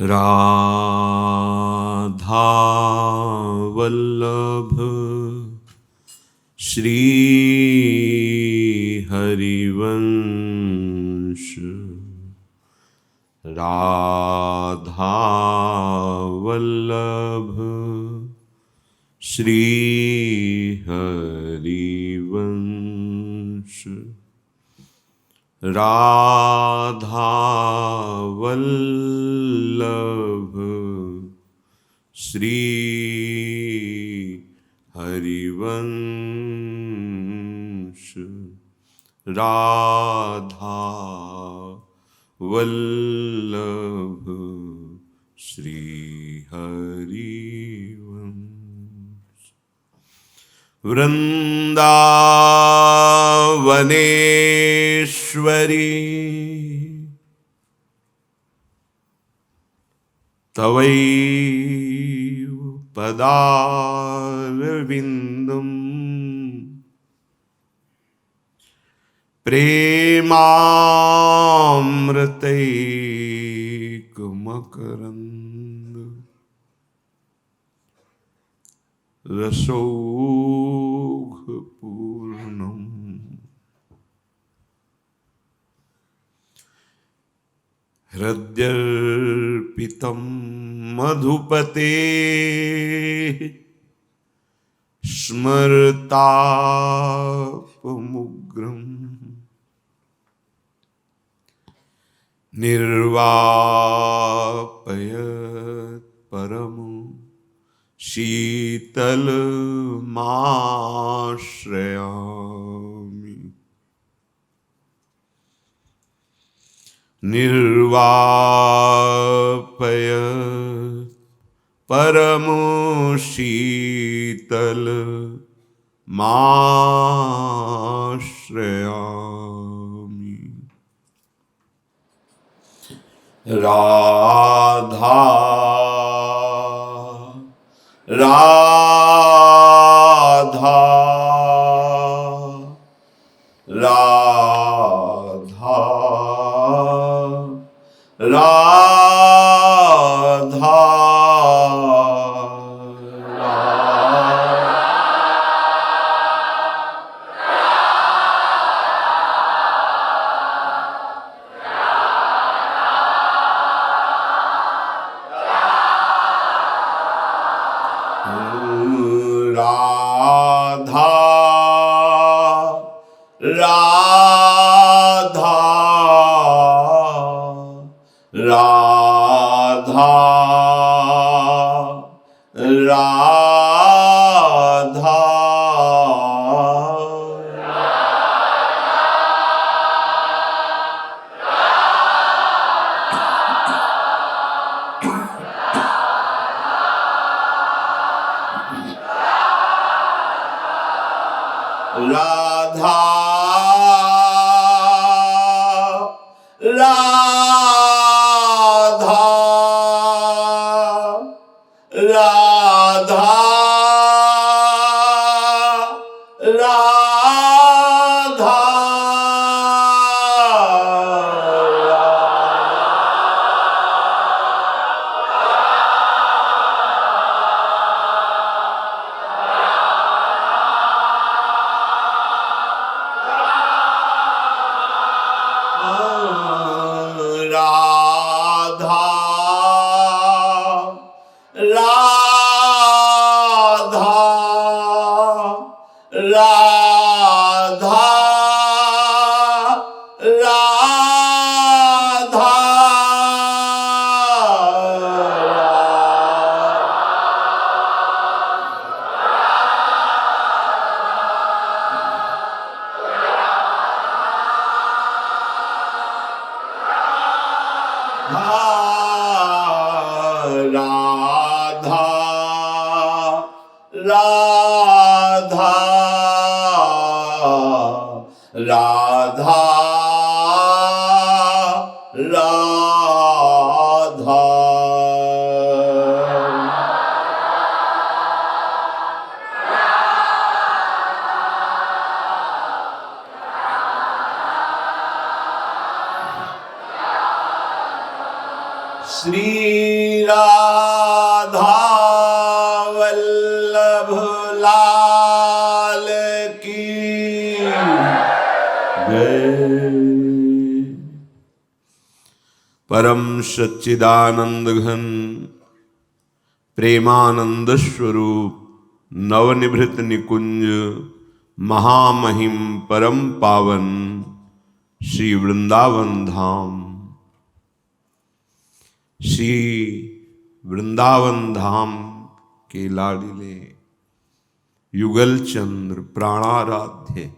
राधा वल्लभ श्री हरिवंश राधा वल्लभ श्री हरिवंश राधा वल्लभ श्री हरिवंश राधा वल्लभ श्री हरिवंश वृंदावनेश्वरी तवैव पदारविन्दम् प्रेमामृतैकमकरन्द रसौघपूर्णम् हृद्यर्पितं मधुपते स्मरतापमुग्रम् निर्वापयत् परमो शीतलमाश्रयामि निर्वापयत् परमो शीतलमाश्रयामि राधा राधा राधा राधा राधा राधा राधा राधा राधा राधा राधा श्री राधा वल्लभ लाल की जय। परम सच्चिदानंद घन प्रेमानंद स्वरूप नवनिभृत निकुंज महामहिम परम पावन श्री वृंदावन धाम, श्री वृंदावन धाम के लाडले युगल चंद्र प्राणाराध्य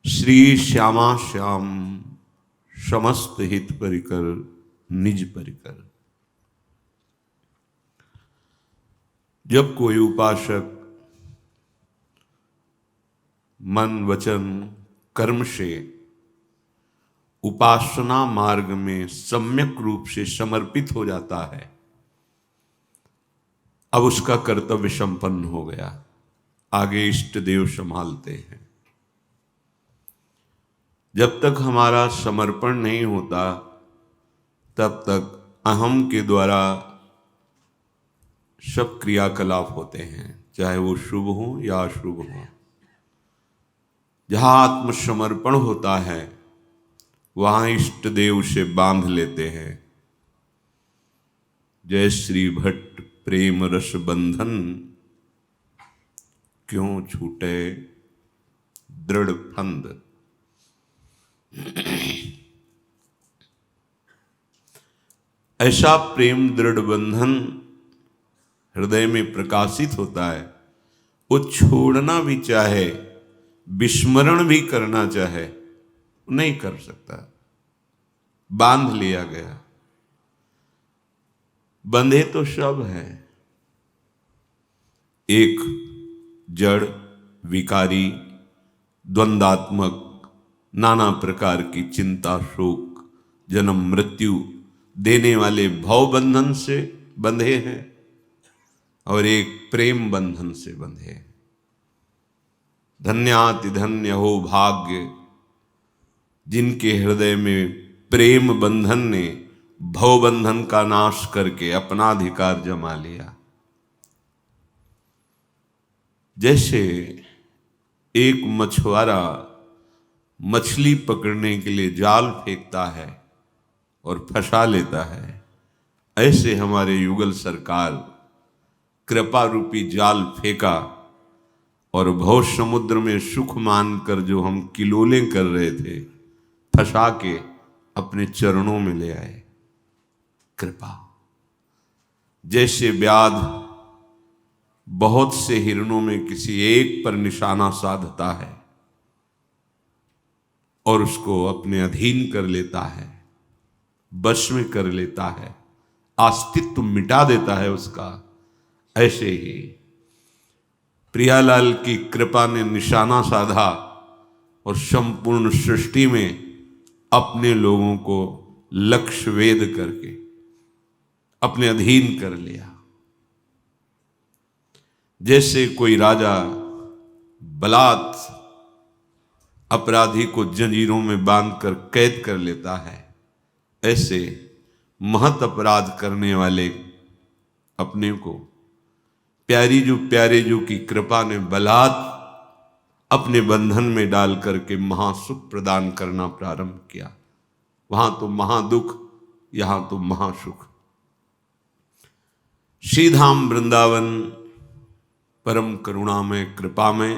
श्री श्यामा श्याम समस्त हित परिकर निज परिकर। जब कोई उपासक मन वचन कर्म से उपासना मार्ग में सम्यक रूप से समर्पित हो जाता है, अब उसका कर्तव्य संपन्न हो गया, आगे इष्ट देव संभालते हैं। जब तक हमारा समर्पण नहीं होता तब तक अहम के द्वारा सब क्रियाकलाप होते हैं, चाहे वो शुभ हो या अशुभ हो। जहां आत्मसमर्पण होता है वहां इष्ट देव से बांध लेते हैं। जय श्री भट्ट प्रेम रस बंधन, क्यों छूटे दृढ़ फंद। ऐसा प्रेम दृढ़ बंधन हृदय में प्रकाशित होता है, वो छोड़ना भी चाहे, विस्मरण भी करना चाहे, नहीं कर सकता, बांध लिया गया। बंधे तो सब है, एक जड़ विकारी द्वंदात्मक नाना प्रकार की चिंता शोक जन्म मृत्यु देने वाले भव बंधन से बंधे हैं और एक प्रेम बंधन से बंधे हैं। धन्याति धन्य हो भाग्य जिनके हृदय में प्रेम बंधन ने भव बंधन का नाश करके अपना अधिकार जमा लिया। जैसे एक मछुआरा मछली पकड़ने के लिए जाल फेंकता है और फंसा लेता है, ऐसे हमारे युगल सरकार कृपा रूपी जाल फेंका और भव समुद्र में सुख मानकर जो हम किलोले कर रहे थे, फंसा के अपने चरणों में ले आए। कृपा जैसे व्याध बहुत से हिरणों में किसी एक पर निशाना साधता है और उसको अपने अधीन कर लेता है, वश में कर लेता है, अस्तित्व मिटा देता है उसका, ऐसे ही प्रियालाल की कृपा ने निशाना साधा और संपूर्ण सृष्टि में अपने लोगों को लक्ष्य वेद करके अपने अधीन कर लिया। जैसे कोई राजा बलात् अपराधी को जंजीरों में बांधकर कैद कर लेता है, ऐसे महत अपराध करने वाले अपने को प्यारे जो की कृपा ने बलात् अपने बंधन में डाल करके महासुख प्रदान करना प्रारंभ किया। वहां तो महादुख, यहां तो महासुख। श्रीधाम वृंदावन परम करुणा में कृपा में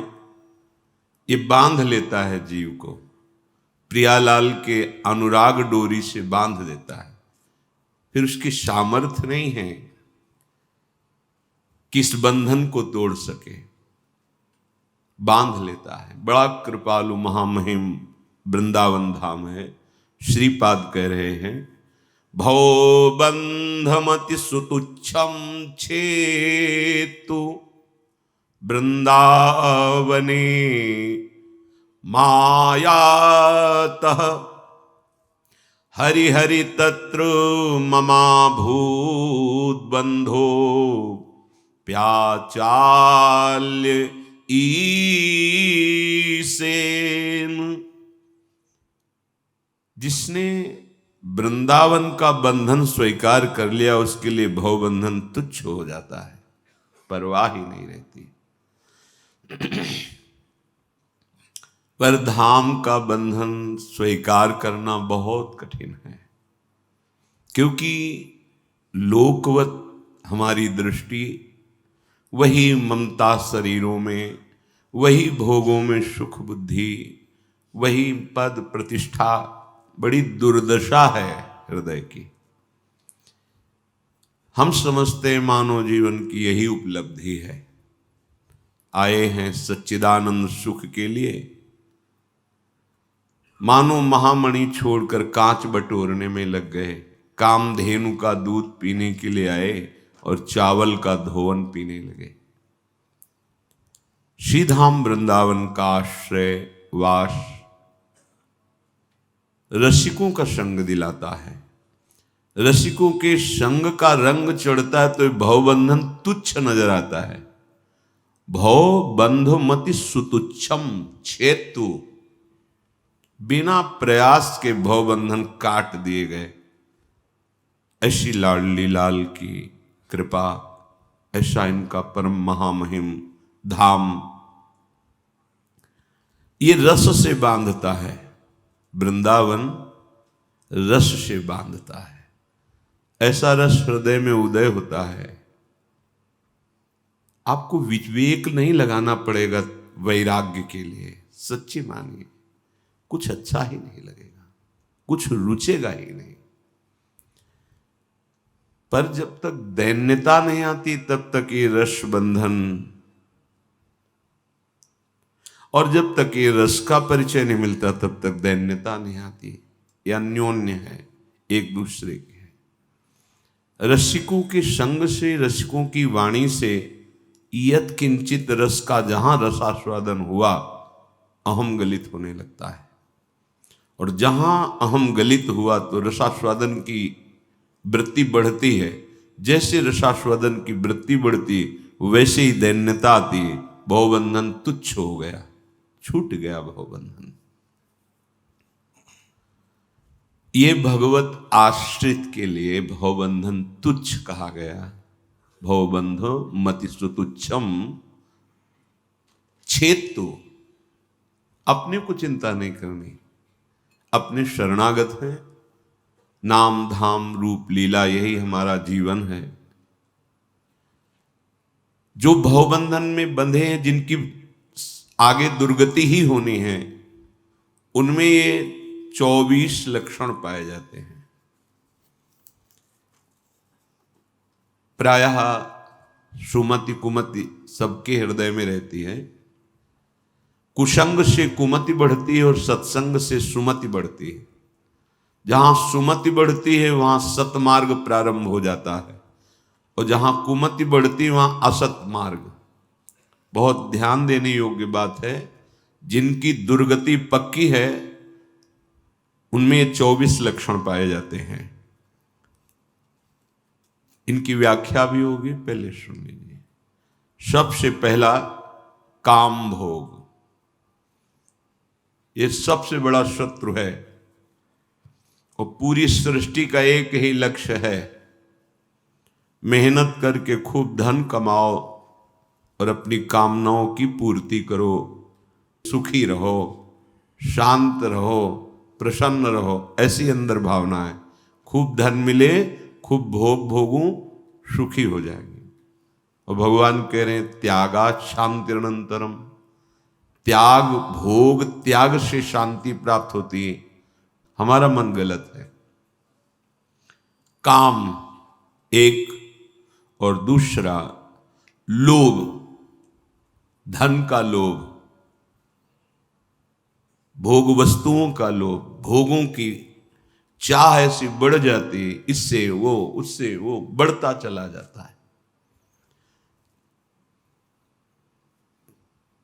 ये बांध लेता है जीव को, प्रियालाल के अनुराग डोरी से बांध देता है। फिर उसकी सामर्थ्य नहीं है कि इस बंधन को तोड़ सके, बांध लेता है। बड़ा कृपालु महामहिम वृंदावन धाम है। श्रीपाद कह रहे हैं, भव बंधमति सुतुच्छम छेतु वृंदावने मायातः हरि हरि तत्र ममा भूत बंधो प्याचाल्य ईसेन। जिसने वृंदावन का बंधन स्वीकार कर लिया, उसके लिए भवबंधन तुच्छ हो जाता है, परवाह ही नहीं रहती। पर धाम का बंधन स्वीकार करना बहुत कठिन है, क्योंकि लोकवत हमारी दृष्टि वही ममता शरीरों में, वही भोगों में सुख बुद्धि, वही पद प्रतिष्ठा, बड़ी दुर्दशा है हृदय की। हम समझते मानव जीवन की यही उपलब्धि है, आए हैं सच्चिदानंद सुख के लिए, मानो महामणि छोड़कर कांच बटोरने में लग गए, कामधेनु का दूध पीने के लिए आए और चावल का धोवन पीने लगे। श्रीधाम वृंदावन का आश्रय वास रसिकों का संग दिलाता है, रसिकों के संग का रंग चढ़ता है तो भवबंधन तुच्छ नजर आता है। भव बंधो मति सुतुच्छम छेतु, बिना प्रयास के भवबंधन काट दिए गए। ऐसी लाडली लाल की कृपा, ऐसा इनका परम महामहिम धाम, ये रस से बांधता है। वृंदावन रस से बांधता है, ऐसा रस हृदय में उदय होता है। आपको विवेक नहीं लगाना पड़ेगा वैराग्य के लिए, सच्ची मानिए, कुछ अच्छा ही नहीं लगेगा, कुछ रुचेगा ही नहीं। पर जब तक दैन्यता नहीं आती तब तक ये रस बंधन, और जब तक ये रस का परिचय नहीं मिलता तब तक दैन्यता नहीं आती। ये अन्योन्य है, एक दूसरे के है। रसिकों के संग से, रसिकों की वाणी से यत् किंचित रस का जहां रसास्वादन हुआ, अहम गलित होने लगता है, और जहां अहम गलित हुआ तो रसास्वादन की वृत्ति बढ़ती है। जैसे रसास्वादन की वृत्ति बढ़ती वैसे ही दैन्यता आती, भवबंधन तुच्छ हो गया, छूट गया भवबंधन। ये भगवत आश्रित के लिए भवबंधन तुच्छ कहा गया। भवबंधो मति सुतुच्छम छेतु, अपने को चिंता नहीं करनी, अपने शरणागत है। नाम धाम रूप लीला यही हमारा जीवन है। जो भवबंधन में बंधे हैं, जिनकी आगे दुर्गति ही होनी है, उनमें ये 24 लक्षण पाए जाते हैं। प्रायः सुमति कुमति सबके हृदय में रहती है। कुसंग से कुमति बढ़ती है और सत्संग से सुमति बढ़ती है। जहां सुमति बढ़ती है वहां सतमार्ग प्रारंभ हो जाता है, और जहां कुमति बढ़ती है वहां असत मार्ग। बहुत ध्यान देने योग्य बात है, जिनकी दुर्गति पक्की है उनमें ये 24 लक्षण पाए जाते हैं। इनकी व्याख्या भी होगी, पहले सुन लीजिए। सबसे पहला काम भोग, ये सबसे बड़ा शत्रु है, और पूरी सृष्टि का एक ही लक्ष्य है, मेहनत करके खूब धन कमाओ और अपनी कामनाओं की पूर्ति करो, सुखी रहो, शांत रहो, प्रसन्न रहो, ऐसी अंदर भावना है। खूब धन मिले, खूब भोग भोगूं, सुखी हो जाएंगे। और भगवान कह रहे हैं त्यागात् शांतिरनंतरम, त्याग भोग त्याग से शांति प्राप्त होती है। हमारा मन गलत है। काम एक, और दूसरा लोभ, धन का लोभ, भोग वस्तुओं का लोभ, भोगों की चाह ऐसी बढ़ जाती, इससे वो उससे वो बढ़ता चला जाता है।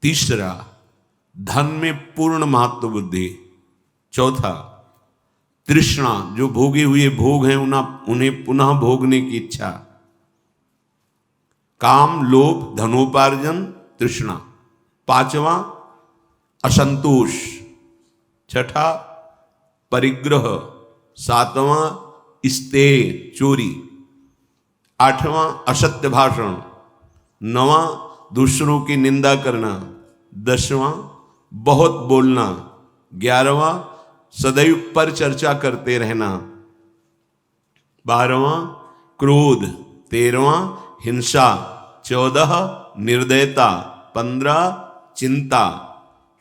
तीसरा धन में पूर्ण महत्व बुद्धि। चौथा तृष्णा, जो भोगे हुए भोग हैं उन्हें पुनः भोगने की इच्छा। काम लोभ धनोपार्जन तृष्णा। पांचवा असंतोष। छठा परिग्रह 7वां स्तेय चोरी, 8वां असत्य भाषण, 9वां दूसरों की निंदा करना, 10वां बहुत बोलना, 11वां सदैव पर चर्चा करते रहना, 12वां क्रोध, 13वां हिंसा, 14 निर्दयता, 15 चिंता,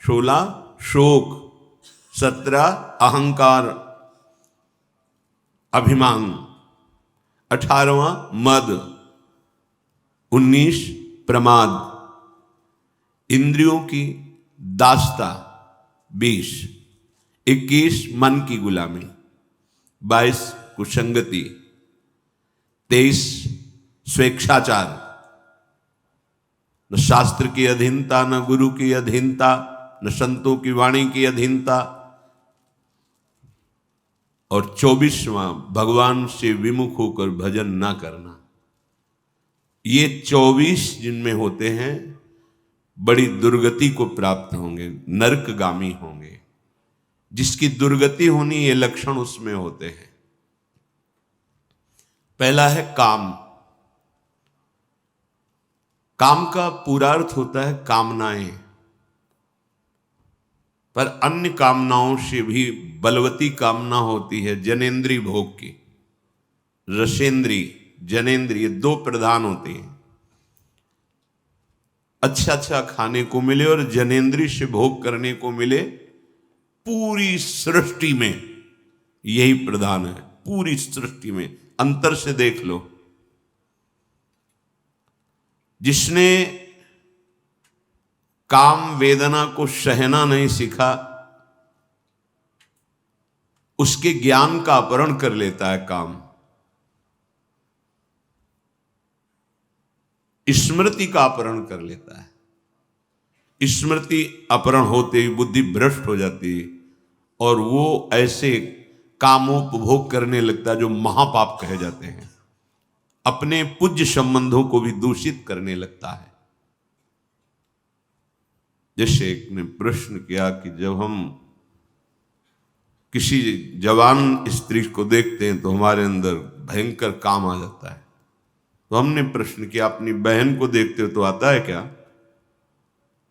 16 शोक, 17 अहंकार अभिमान, 18वां मद, 19 प्रमाद, इंद्रियों की दासता, 20 21 मन की गुलामी, 22 कुसंगति, 23 स्वेच्छाचार, न शास्त्र की अधीनता, न गुरु की अधीनता, न संतों की वाणी की अधीनता, और 24वां भगवान से विमुख होकर भजन ना करना। ये 24 जिनमें होते हैं बड़ी दुर्गति को प्राप्त होंगे, नरकगामी होंगे। जिसकी दुर्गति होनी ये लक्षण उसमें होते हैं। पहला है काम। काम का पूरा अर्थ होता है कामनाएं, पर अन्य कामनाओं से भी बलवती कामना होती है जनेन्द्रीय भोग की। रसेंद्रीय, जनेन्द्रीय दो प्रधान होती हैं। अच्छा अच्छा खाने को मिले और जनेन्द्रीय से भोग करने को मिले, पूरी सृष्टि में यही प्रधान है। पूरी सृष्टि में अंतर से देख लो। जिसने काम वेदना को सहना नहीं सीखा, उसके ज्ञान का अपहरण कर लेता है काम। स्मृति का अपहरण कर लेता है। स्मृति अपहरण होते ही बुद्धि भ्रष्ट हो जाती है और वो ऐसे कामोपभोग करने लगता है जो महापाप कहे जाते हैं। अपने पूज्य संबंधों को भी दूषित करने लगता है। जैसे एक ने प्रश्न किया कि जब हम किसी जवान स्त्री को देखते हैं तो हमारे अंदर भयंकर काम आ जाता है। तो हमने प्रश्न किया, अपनी बहन को देखते हो तो आता है क्या?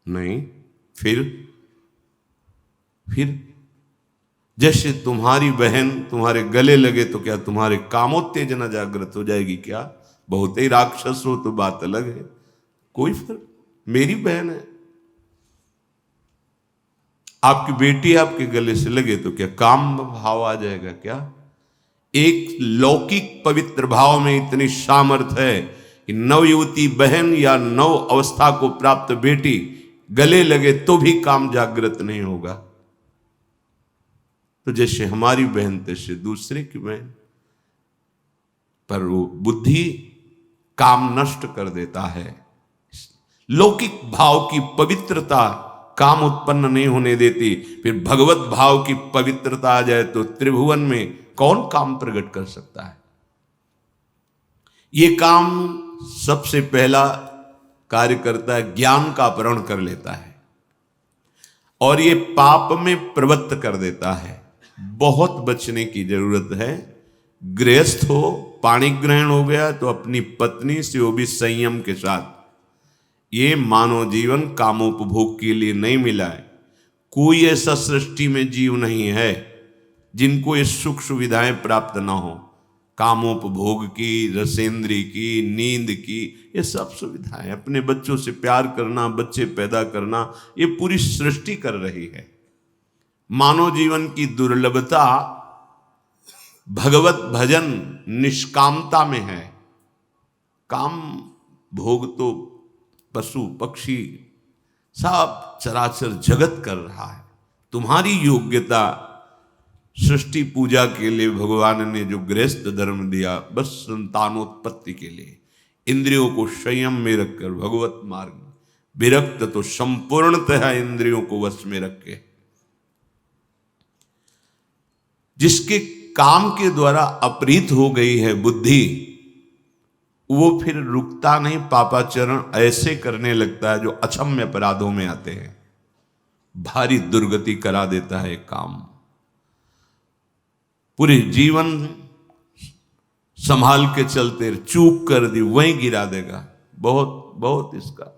नहीं। फिर जैसे तुम्हारी बहन तुम्हारे गले लगे तो क्या तुम्हारे कामोत्तेजना जागृत हो जाएगी क्या? बहुत ही राक्षस हो तो बात अलग है, कोई फर्क। मेरी बहन है। आपकी बेटी आपके गले से लगे तो क्या काम भाव आ जाएगा क्या? एक लौकिक पवित्र भाव में इतनी सामर्थ है कि नवयुवती बहन या नव अवस्था को प्राप्त बेटी गले लगे तो भी काम जागृत नहीं होगा। तो जैसे हमारी बहन तैसे दूसरे की बहन, पर वो बुद्धि काम नष्ट कर देता है। लौकिक भाव की पवित्रता काम उत्पन्न नहीं होने देती। फिर भगवत भाव की पवित्रता आ जाए तो त्रिभुवन में कौन काम प्रकट कर सकता है? ये काम सबसे पहला कार्य करता है, ज्ञान का अपहरण कर लेता है और ये पाप में प्रवृत्त कर देता है। बहुत बचने की जरूरत है। गृहस्थ हो, पाणी ग्रहण हो गया तो अपनी पत्नी से वो भी संयम के साथ। ये मानव जीवन कामोपभोग के लिए नहीं मिला है। कोई ऐसा सृष्टि में जीव नहीं है जिनको ये सुख सुविधाएं प्राप्त ना हो। कामोपभोग की, रसेंद्री की, नींद की, ये सब सुविधाएं, अपने बच्चों से प्यार करना, बच्चे पैदा करना, ये पूरी सृष्टि कर रही है। मानव जीवन की दुर्लभता भगवत भजन निष्कामता में है। काम भोग तो पशु पक्षी सब चराचर जगत कर रहा है। तुम्हारी योग्यता सृष्टि पूजा के लिए भगवान ने जो गृहस्थ धर्म दिया, बस संतानोत्पत्ति के लिए। इंद्रियों को संयम में रखकर भगवत मार्ग में, विरक्त तो संपूर्णतः इंद्रियों को वश में रख के। जिसके काम के द्वारा अपहृत हो गई है बुद्धि, वो फिर रुकता नहीं, पापाचरण ऐसे करने लगता है जो अक्षम्य अपराधों में आते हैं। भारी दुर्गति करा देता है काम। पूरे जीवन संभाल के चलते, चूक कर दी वहीं गिरा देगा। बहुत बहुत इसका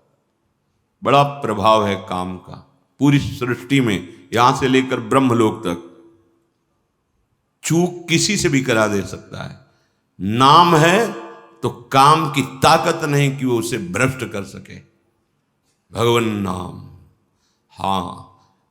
बड़ा प्रभाव है काम का पूरी सृष्टि में, यहां से लेकर ब्रह्मलोक तक। चूक किसी से भी करा दे सकता है। नाम है तो काम की ताकत नहीं कि वो उसे भ्रष्ट कर सके। भगवान नाम, हां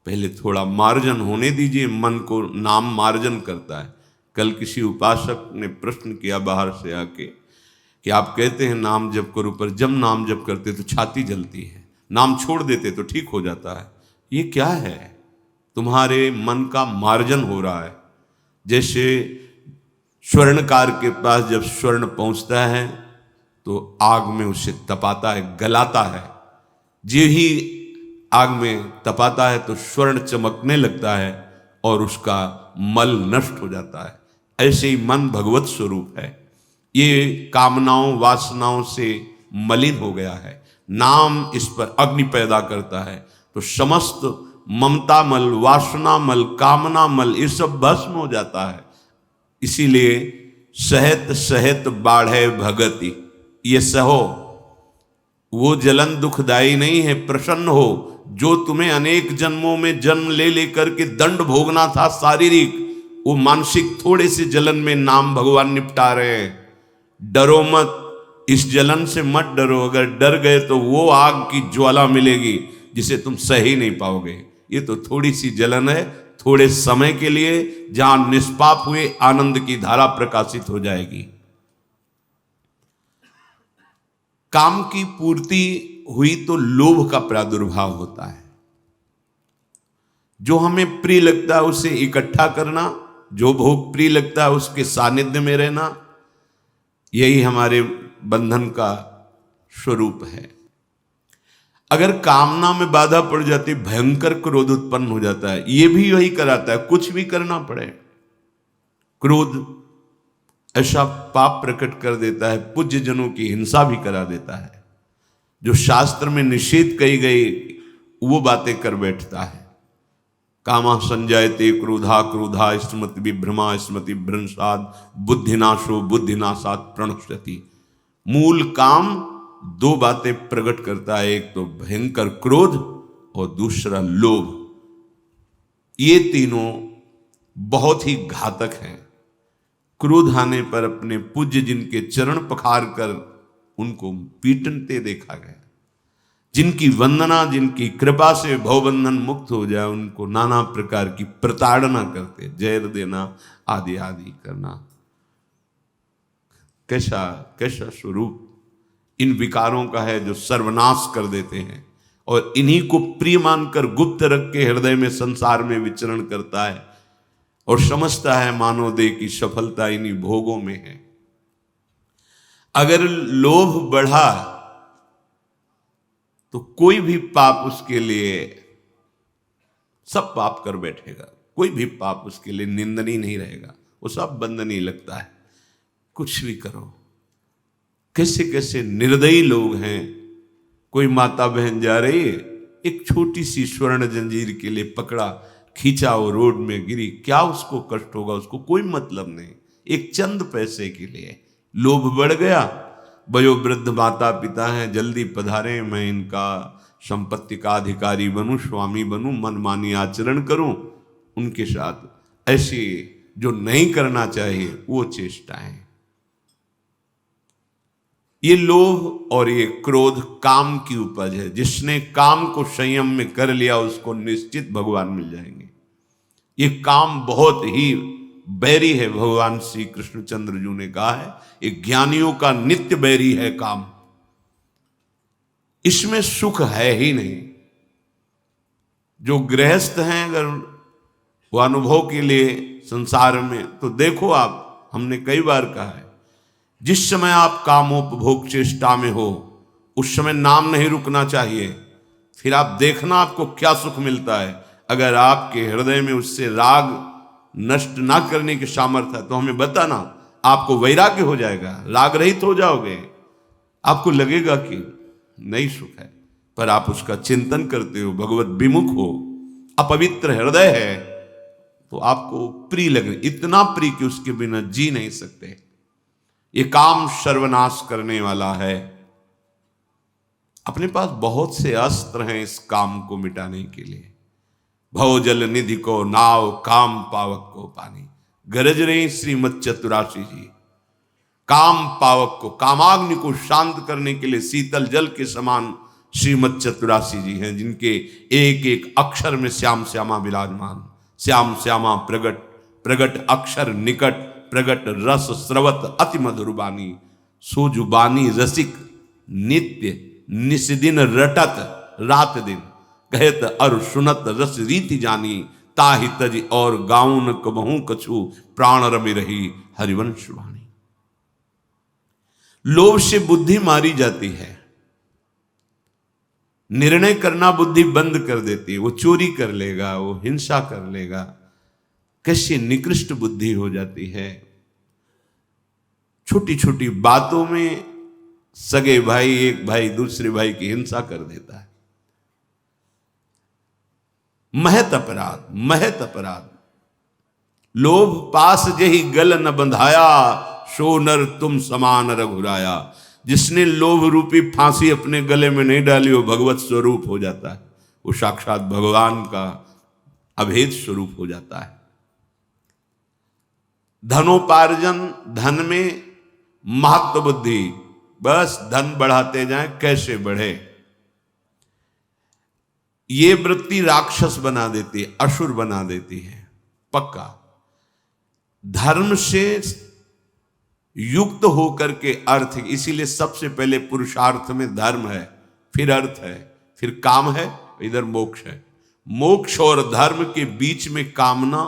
पहले थोड़ा मार्जन होने दीजिए, मन को नाम मार्जन करता है। कल किसी उपासक ने प्रश्न किया बाहर से आके कि आप कहते हैं नाम जप करो, पर जब नाम जप करते तो छाती जलती है, नाम छोड़ देते तो ठीक हो जाता है। ये क्या है? तुम्हारे मन का मार्जन हो रहा है। जैसे स्वर्णकार के पास जब स्वर्ण पहुंचता है तो आग में उसे तपाता है, गलाता है। जे ही आग में तपाता है तो स्वर्ण चमकने लगता है और उसका मल नष्ट हो जाता है। ऐसे ही मन भगवत स्वरूप है, ये कामनाओं वासनाओं से मलिन हो गया है। नाम इस पर अग्नि पैदा करता है तो समस्त ममता मल, वासना मल, कामना मल, ये सब भस्म हो जाता है। इसीलिए सहत सहत बाढ़े भगति, ये सहो, वो जलन दुखदाई नहीं है, प्रसन्न हो। जो तुम्हें अनेक जन्मों में जन्म ले लेकर के दंड भोगना था शारीरिक, वो मानसिक थोड़े से जलन में नाम भगवान निपटा रहे हैं। डरो मत, इस जलन से मत डरो। अगर डर गए तो वो आग की ज्वाला मिलेगी जिसे तुम सह ही नहीं पाओगे। ये तो थोड़ी सी जलन है, थोड़े समय के लिए, जहां निष्पाप हुए आनंद की धारा प्रकाशित हो जाएगी। काम की पूर्ति हुई तो लोभ का प्रादुर्भाव होता है। जो हमें प्रिय लगता है उसे इकट्ठा करना, जो भोग प्रिय लगता है उसके सानिध्य में रहना, यही हमारे बंधन का स्वरूप है। अगर कामना में बाधा पड़ जाती, भयंकर क्रोध उत्पन्न हो जाता है। यह भी वही कराता है, कुछ भी करना पड़े। क्रोध ऐसा पाप प्रकट कर देता है, पूज्य जनों की हिंसा भी करा देता है। जो शास्त्र में निषेध कही गई वो बातें कर बैठता है। कामा संजायते क्रोधा, क्रोधा स्मृति विभ्रमा, स्मृति भ्रंशाद, बुद्धिनाशो बुद्धिनाशात प्रणश्यति। मूल काम दो बातें प्रकट करता है, एक तो भयंकर क्रोध और दूसरा लोभ। ये तीनों बहुत ही घातक हैं। क्रोध आने पर अपने पूज्य जिनके चरण पखार कर उनको पीटते देखा गया। जिनकी वंदना, जिनकी कृपा से भवबंधन मुक्त हो जाए, उनको नाना प्रकार की प्रताड़ना करते, जहर देना आदि आदि करना। कैसा कैसा स्वरूप इन विकारों का है जो सर्वनाश कर देते हैं। और इन्हीं को प्रिय मानकर गुप्त रख के हृदय में संसार में विचरण करता है और समझता है मानव देह की सफलता इन्हीं भोगों में है। अगर लोभ बढ़ा तो कोई भी पाप उसके लिए, सब पाप कर बैठेगा, कोई भी पाप उसके लिए निंदनीय नहीं रहेगा, वो सब बंदनीय लगता है। कुछ भी करो। कैसे कैसे निर्दयी लोग हैं। कोई माता बहन जा रही है, एक छोटी सी स्वर्ण जंजीर के लिए पकड़ा, खींचा, वो रोड में गिरी, क्या उसको कष्ट होगा? उसको कोई मतलब नहीं। एक चंद पैसे के लिए लोभ बढ़ गया। वयोवृद्ध माता पिता हैं, जल्दी पधारें, मैं इनका संपत्ति का अधिकारी बनूं, स्वामी बनूं, मनमानी आचरण करूं उनके साथ। ऐसी जो नहीं करना चाहिए वो चेष्टाएं। ये लोभ और ये क्रोध काम की उपज है। जिसने काम को संयम में कर लिया उसको निश्चित भगवान मिल जाएंगे। ये काम बहुत ही बैरी है। भगवान श्री कृष्णचंद्र जी ने कहा है, ये ज्ञानियों का नित्य बैरी है काम। इसमें सुख है ही नहीं। जो गृहस्थ हैं, अगर वो अनुभव के लिए संसार में, तो देखो आप, हमने कई बार कहा है, जिस समय आप कामोपभोग चेष्टा में हो उस समय नाम नहीं रुकना चाहिए। फिर आप देखना आपको क्या सुख मिलता है। अगर आपके हृदय में उससे राग नष्ट ना करने की सामर्थ्य है तो हमें बताना, आपको वैराग्य हो जाएगा, राग रहित हो जाओगे। आपको लगेगा कि नहीं सुख है, पर आप उसका चिंतन करते हो, भगवत विमुख हो, अपवित्र हृदय है, तो आपको प्रिय लगने, इतना प्रिय कि उसके बिना जी नहीं सकते। ये काम सर्वनाश करने वाला है। अपने पास बहुत से अस्त्र हैं इस काम को मिटाने के लिए। भव जल निधि को नाव, काम पावक को पानी। गरज रही श्रीमद चतुराशी जी। काम पावक को, कामाग्नि को शांत करने के लिए शीतल जल के समान श्रीमद चतुराशी जी हैं, जिनके एक एक अक्षर में श्याम श्यामा विराजमान। श्याम श्यामा प्रगट, प्रगट अक्षर निकट, प्रगट रस स्रवत अति मधुर बानी। सोजुबानी रसिक नित्य निस्दिन रटत रात दिन। कहत अर सुनत रस रीति जानी। ताहि तज और गाउन कबहू कछु, प्राण रमि रही हरिवंश वाणी। लोभ से बुद्धि मारी जाती है। निर्णय करना बुद्धि बंद कर देती है। वो चोरी कर लेगा, वो हिंसा कर लेगा। कैसी निकृष्ट बुद्धि हो जाती है। छोटी छोटी बातों में सगे भाई, एक भाई दूसरे भाई की हिंसा कर देता है। महत अपराध, महत अपराध। लोभ पास जही गल न बंधाया, सो नर तुम समान रघुराया। जिसने लोभ रूपी फांसी अपने गले में नहीं डाली, वो भगवत स्वरूप हो जाता है। वो साक्षात भगवान का अभेद स्वरूप हो जाता है। धनोपार्जन, धन में महत्व बुद्धि, बस धन बढ़ाते जाएं, कैसे बढ़े। ये वृत्ति राक्षस बना देती है, असुर बना देती है पक्का। धर्म से युक्त होकर के अर्थ, इसीलिए सबसे पहले पुरुषार्थ में धर्म है, फिर अर्थ है, फिर काम है, इधर मोक्ष है। मोक्ष और धर्म के बीच में कामना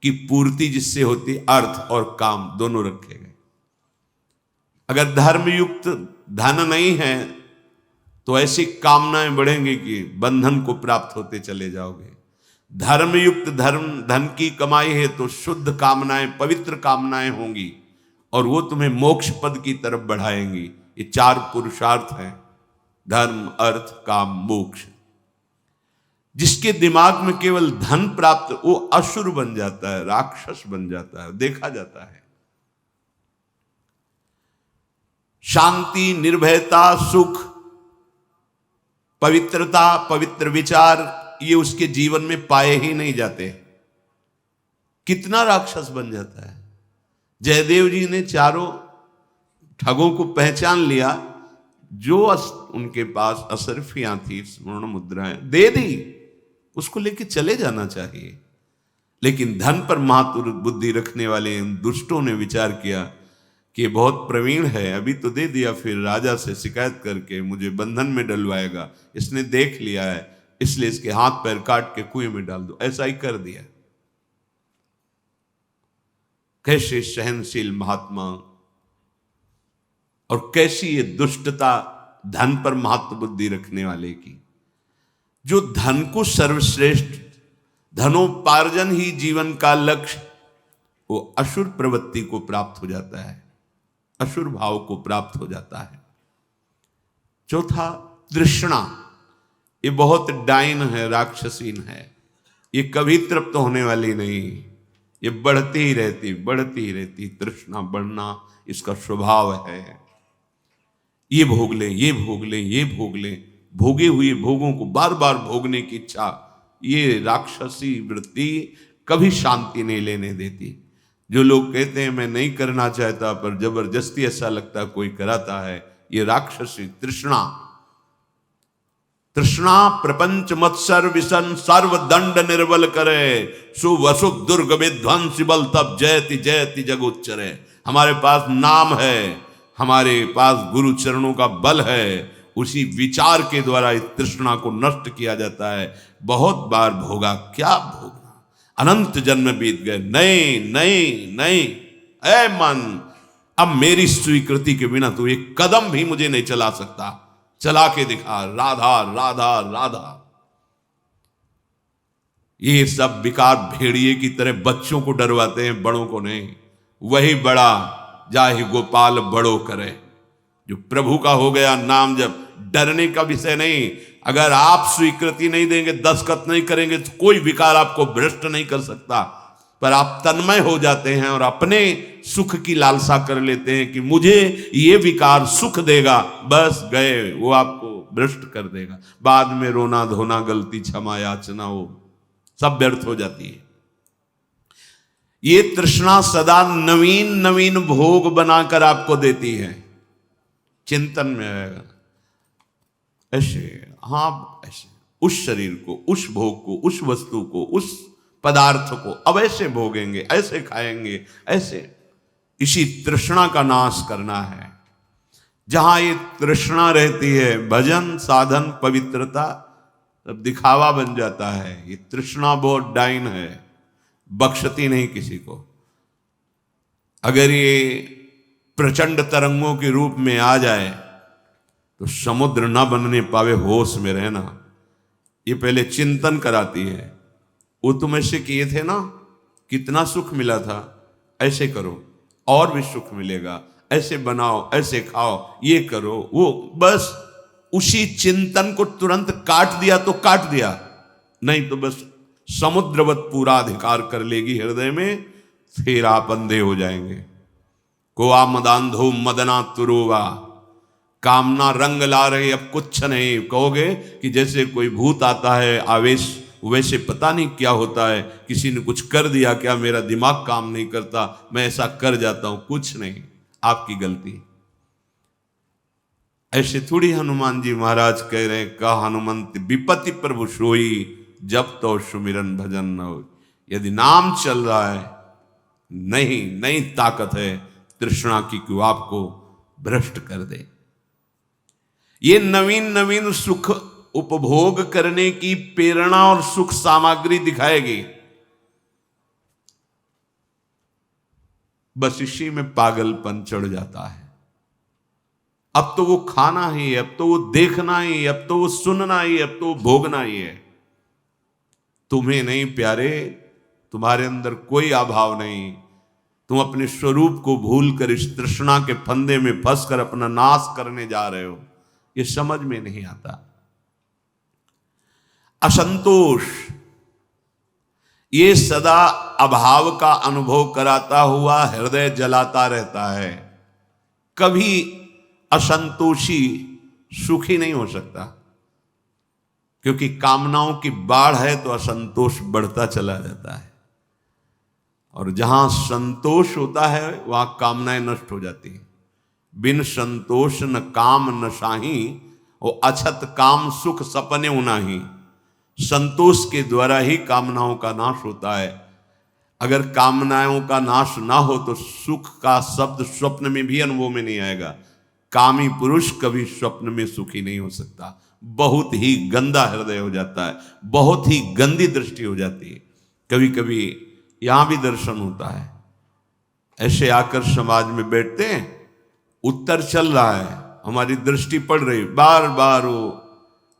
की पूर्ति जिससे होती, अर्थ और काम दोनों रखे गए। अगर धर्मयुक्त धन नहीं है तो ऐसी कामनाएं बढ़ेंगी कि बंधन को प्राप्त होते चले जाओगे। धर्मयुक्त धन की कमाई है तो शुद्ध कामनाएं, पवित्र कामनाएं होंगी और वो तुम्हें मोक्ष पद की तरफ बढ़ाएंगी। ये चार पुरुषार्थ हैं, धर्म, अर्थ, काम, मोक्ष। जिसके दिमाग में केवल धन प्राप्त, वो असुर बन जाता है, राक्षस बन जाता है, देखा जाता है। शांति, निर्भयता, सुख, पवित्रता, पवित्र विचार, ये उसके जीवन में पाए ही नहीं जाते। कितना राक्षस बन जाता है। जयदेव जी ने चारों ठगों को पहचान लिया। जो उनके पास असरफियां थी, स्वर्ण मुद्राएं दे दी, उसको लेके चले जाना चाहिए। लेकिन धन पर मातुर बुद्धि रखने वाले इन दुष्टों ने विचार किया कि बहुत प्रवीण है, अभी तो दे दिया, फिर राजा से शिकायत करके मुझे बंधन में डलवाएगा। इसने देख लिया है, इसलिए इसके हाथ पैर काट के कुएं में डाल दो। ऐसा ही कर दिया। कैसे सहनशील महात्मा और कैसी ये दुष्टता धन पर महत्व बुद्धि रखने वाले की। जो धन को सर्वश्रेष्ठ, धनोपार्जन ही जीवन का लक्ष्य, वो असुर प्रवृत्ति को प्राप्त हो जाता है, असुर भाव को प्राप्त हो जाता है। चौथा, तृष्णा। ये बहुत डाइन है, राक्षसीन है। ये कभी तृप्त होने वाली नहीं, ये बढ़ती ही रहती, बढ़ती ही रहती। तृष्णा बढ़ना इसका स्वभाव है। ये भोग ले, ये भोग ले, ये भोग ले, भोगे हुए भोगों को बार बार भोगने की इच्छा, ये राक्षसी वृत्ति कभी शांति नहीं लेने देती। जो लोग कहते हैं मैं नहीं करना चाहता पर जबरदस्ती ऐसा लगता कोई कराता है, ये राक्षसी तृष्णा। तृष्णा प्रपंच मत्सर विसन सर्व दंड निर्बल करे, शुभ अशुभ दुर्ग विध्वंस बल तब जयति जयति जगोच्चरे। हमारे पास नाम है, हमारे पास गुरु चरणों का बल है, उसी विचार के द्वारा इस तृष्णा को नष्ट किया जाता है। बहुत बार भोगा, क्या भोगना, अनंत जन्म बीत गए, नहीं नहीं नहीं। ऐ मन, अब मेरी स्वीकृति के बिना तू एक कदम भी मुझे नहीं चला सकता, चला के दिखा, राधा राधा राधा। ये सब विकार भेड़िए की तरह बच्चों को डरवाते हैं, बड़ों को नहीं। वही बड़ा जाहि गोपाल बड़ो करे। जो प्रभु का हो गया नाम, जब डरने का विषय नहीं। अगर आप स्वीकृति नहीं देंगे, दस्तखत नहीं करेंगे, तो कोई विकार आपको भ्रष्ट नहीं कर सकता। पर आप तन्मय हो जाते हैं और अपने सुख की लालसा कर लेते हैं कि मुझे ये विकार सुख देगा, बस गए, वो आपको भ्रष्ट कर देगा। बाद में रोना धोना, गलती क्षमा याचना, वो सब व्यर्थ हो जाती है। ये तृष्णा सदा नवीन नवीन भोग बनाकर आपको देती है। चिंतन में आएगा ऐसे, हाँ ऐसे, उस शरीर को, उस भोग को, उस वस्तु को, उस पदार्थ को अब ऐसे भोगेंगे, ऐसे खाएंगे, ऐसे। इसी तृष्णा का नाश करना है। जहां ये तृष्णा रहती है, भजन साधन पवित्रता तब दिखावा बन जाता है। ये तृष्णा बहुत डाइन है, बख्शती नहीं किसी को। अगर ये प्रचंड तरंगों के रूप में आ जाए तो समुद्र ना बनने पावे, होश में रहना। ये पहले चिंतन कराती है। वो तुम ऐसे किए थे ना, कितना सुख मिला था, ऐसे करो और भी सुख मिलेगा, ऐसे बनाओ, ऐसे खाओ, ये करो, वो बस उसी चिंतन को तुरंत काट दिया तो काट दिया, नहीं तो बस समुद्रवत पूरा अधिकार कर लेगी हृदय में, फिर आप अंधे हो जाएंगे। कोआ मदांधो मदना तुरुवा, कामना रंग ला रही, अब कुछ नहीं कहोगे कि जैसे कोई भूत आता है आवेश, वैसे पता नहीं क्या होता है, किसी ने कुछ कर दिया क्या, मेरा दिमाग काम नहीं करता, मैं ऐसा कर जाता हूं। कुछ नहीं, आपकी गलती। ऐसे थोड़ी हनुमान जी महाराज कह रहे हैं, का हनुमंत विपत्ति प्रभु सोई, जब तो सुमिरन भजन न हो। यदि नाम चल रहा है, नहीं ताकत है तृष्णा की कि आपको भ्रष्ट कर दे। ये नवीन नवीन सुख उपभोग करने की प्रेरणा और सुख सामग्री दिखाएगी। बस इसी में पागलपन चढ़ जाता है। अब तो वो खाना ही है, अब तो वो देखना ही है, अब तो वो सुनना ही है, अब तो वो भोगना ही है। तुम्हें नहीं प्यारे, तुम्हारे अंदर कोई अभाव नहीं। तुम अपने स्वरूप को भूलकर इस तृष्णा के फंदे में फंसकर अपना नाश करने जा रहे हो। ये समझ में नहीं आता। असंतोष ये सदा अभाव का अनुभव कराता हुआ हृदय जलाता रहता है। कभी असंतोषी सुखी नहीं हो सकता, क्योंकि कामनाओं की बाढ़ है तो असंतोष बढ़ता चला जाता है। और जहां संतोष होता है वहां कामनाएं नष्ट हो जाती हैं। बिन संतोष न काम न साही, वो अछत काम सुख सपने उनाही। संतोष के द्वारा ही कामनाओं का नाश होता है। अगर कामनाओं का नाश ना हो तो सुख का शब्द स्वप्न में भी अनुभव में नहीं आएगा। कामी पुरुष कभी स्वप्न में सुखी नहीं हो सकता। बहुत ही गंदा हृदय हो जाता है, बहुत ही गंदी दृष्टि हो जाती है। कभी कभी यहां भी दर्शन होता है, ऐसे आकर समाज में बैठते हैं, उत्तर चल रहा है, हमारी दृष्टि पड़ रही, बार बार वो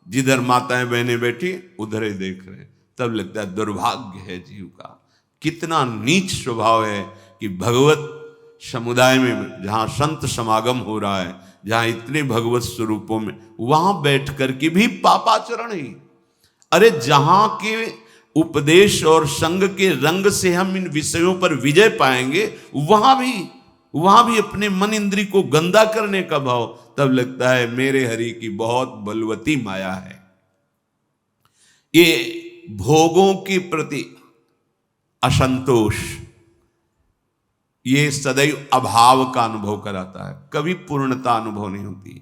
जिधर माताएं बहनें बैठी उधर ही देख रहे हैं। तब लगता है दुर्भाग्य है जीव का, कितना नीच स्वभाव है कि भगवत समुदाय में जहां संत समागम हो रहा है, जहां इतने भगवत स्वरूपों में, वहां बैठ कर के भी पापाचरण ही। अरे जहां के उपदेश और संग के रंग से हम इन विषयों पर विजय पाएंगे, वहां भी अपने मन इंद्री को गंदा करने का भाव। तब लगता है मेरे हरि की बहुत बलवती माया है। ये भोगों के प्रति असंतोष, ये सदैव अभाव का अनुभव कराता है, कभी पूर्णता अनुभव नहीं होती।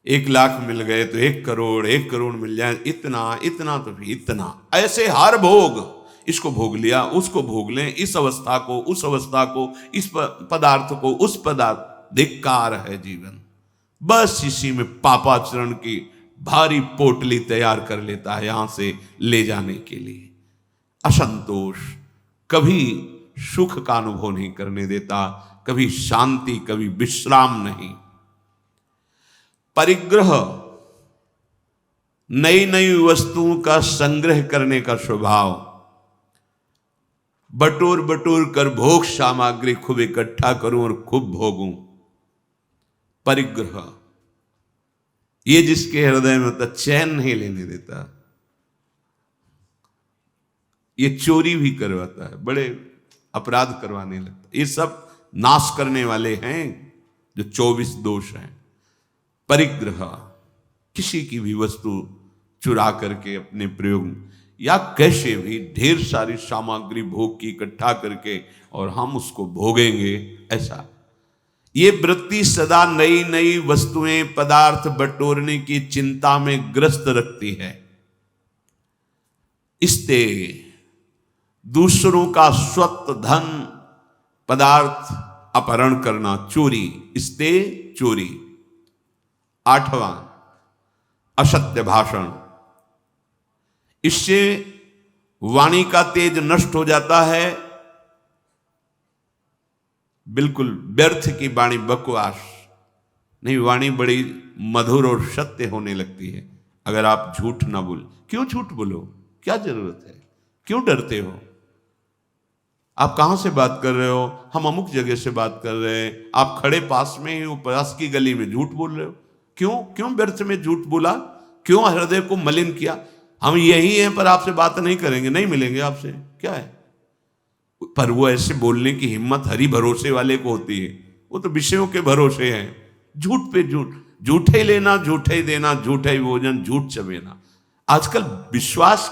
1 लाख मिल गए तो 1 करोड़, 1 करोड़ मिल जाए, इतना तो भी इतना, ऐसे हर भोग, इसको भोग लिया, उसको भोग लें, इस अवस्था को, उस अवस्था को, इस पदार्थ को, उस पदार्थ। धिक्कार है जीवन। बस इसी में पापाचरण की भारी पोटली तैयार कर लेता है यहां से ले जाने के लिए। असंतोष कभी सुख का अनुभव नहीं करने देता, कभी शांति, कभी विश्राम नहीं। परिग्रह नई नई वस्तुओं का संग्रह करने का स्वभाव, बटोर बटोर कर भोग सामग्री खूब इकट्ठा करूं और खूब भोगूं। परिग्रह ये जिसके हृदय में होता चैन नहीं लेने देता, ये चोरी भी करवाता है, बड़े अपराध करवाने लगता है। ये सब नाश करने वाले हैं जो 24 दोष हैं। परिग्रह, किसी की भी वस्तु चुरा करके अपने प्रयोग, या कैसे भी ढेर सारी सामग्री भोग की इकट्ठा करके और हम उसको भोगेंगे, ऐसा ये वृत्ति सदा नई नई वस्तुएं पदार्थ बटोरने की चिंता में ग्रस्त रखती है। इससे दूसरों का स्वत्व धन पदार्थ अपहरण करना, चोरी, इससे चोरी। 8वां असत्य भाषण, इससे वाणी का तेज नष्ट हो जाता है। बिल्कुल व्यर्थ की वाणी, बकवास नहीं, वाणी बड़ी मधुर और सत्य होने लगती है अगर आप झूठ ना बोल। क्यों झूठ बोलो, क्या जरूरत है, क्यों डरते हो? आप कहां से बात कर रहे हो? हम अमुक जगह से बात कर रहे हैं। आप खड़े पास में ही पास की गली में झूठ बोल रहे हो। क्यों व्यर्थ में झूठ बोला? क्यों हृदय को मलिन किया? हम यही हैं पर आपसे बात नहीं करेंगे, नहीं मिलेंगे आपसे, क्या है? पर वो ऐसे बोलने की हिम्मत हरि भरोसे वाले को होती है। वो तो विषयों के भरोसे हैं। झूठ पे झूठ, झूठे लेना, झूठे देना, झूठे भोजन, झूठ चबेना। आजकल विश्वास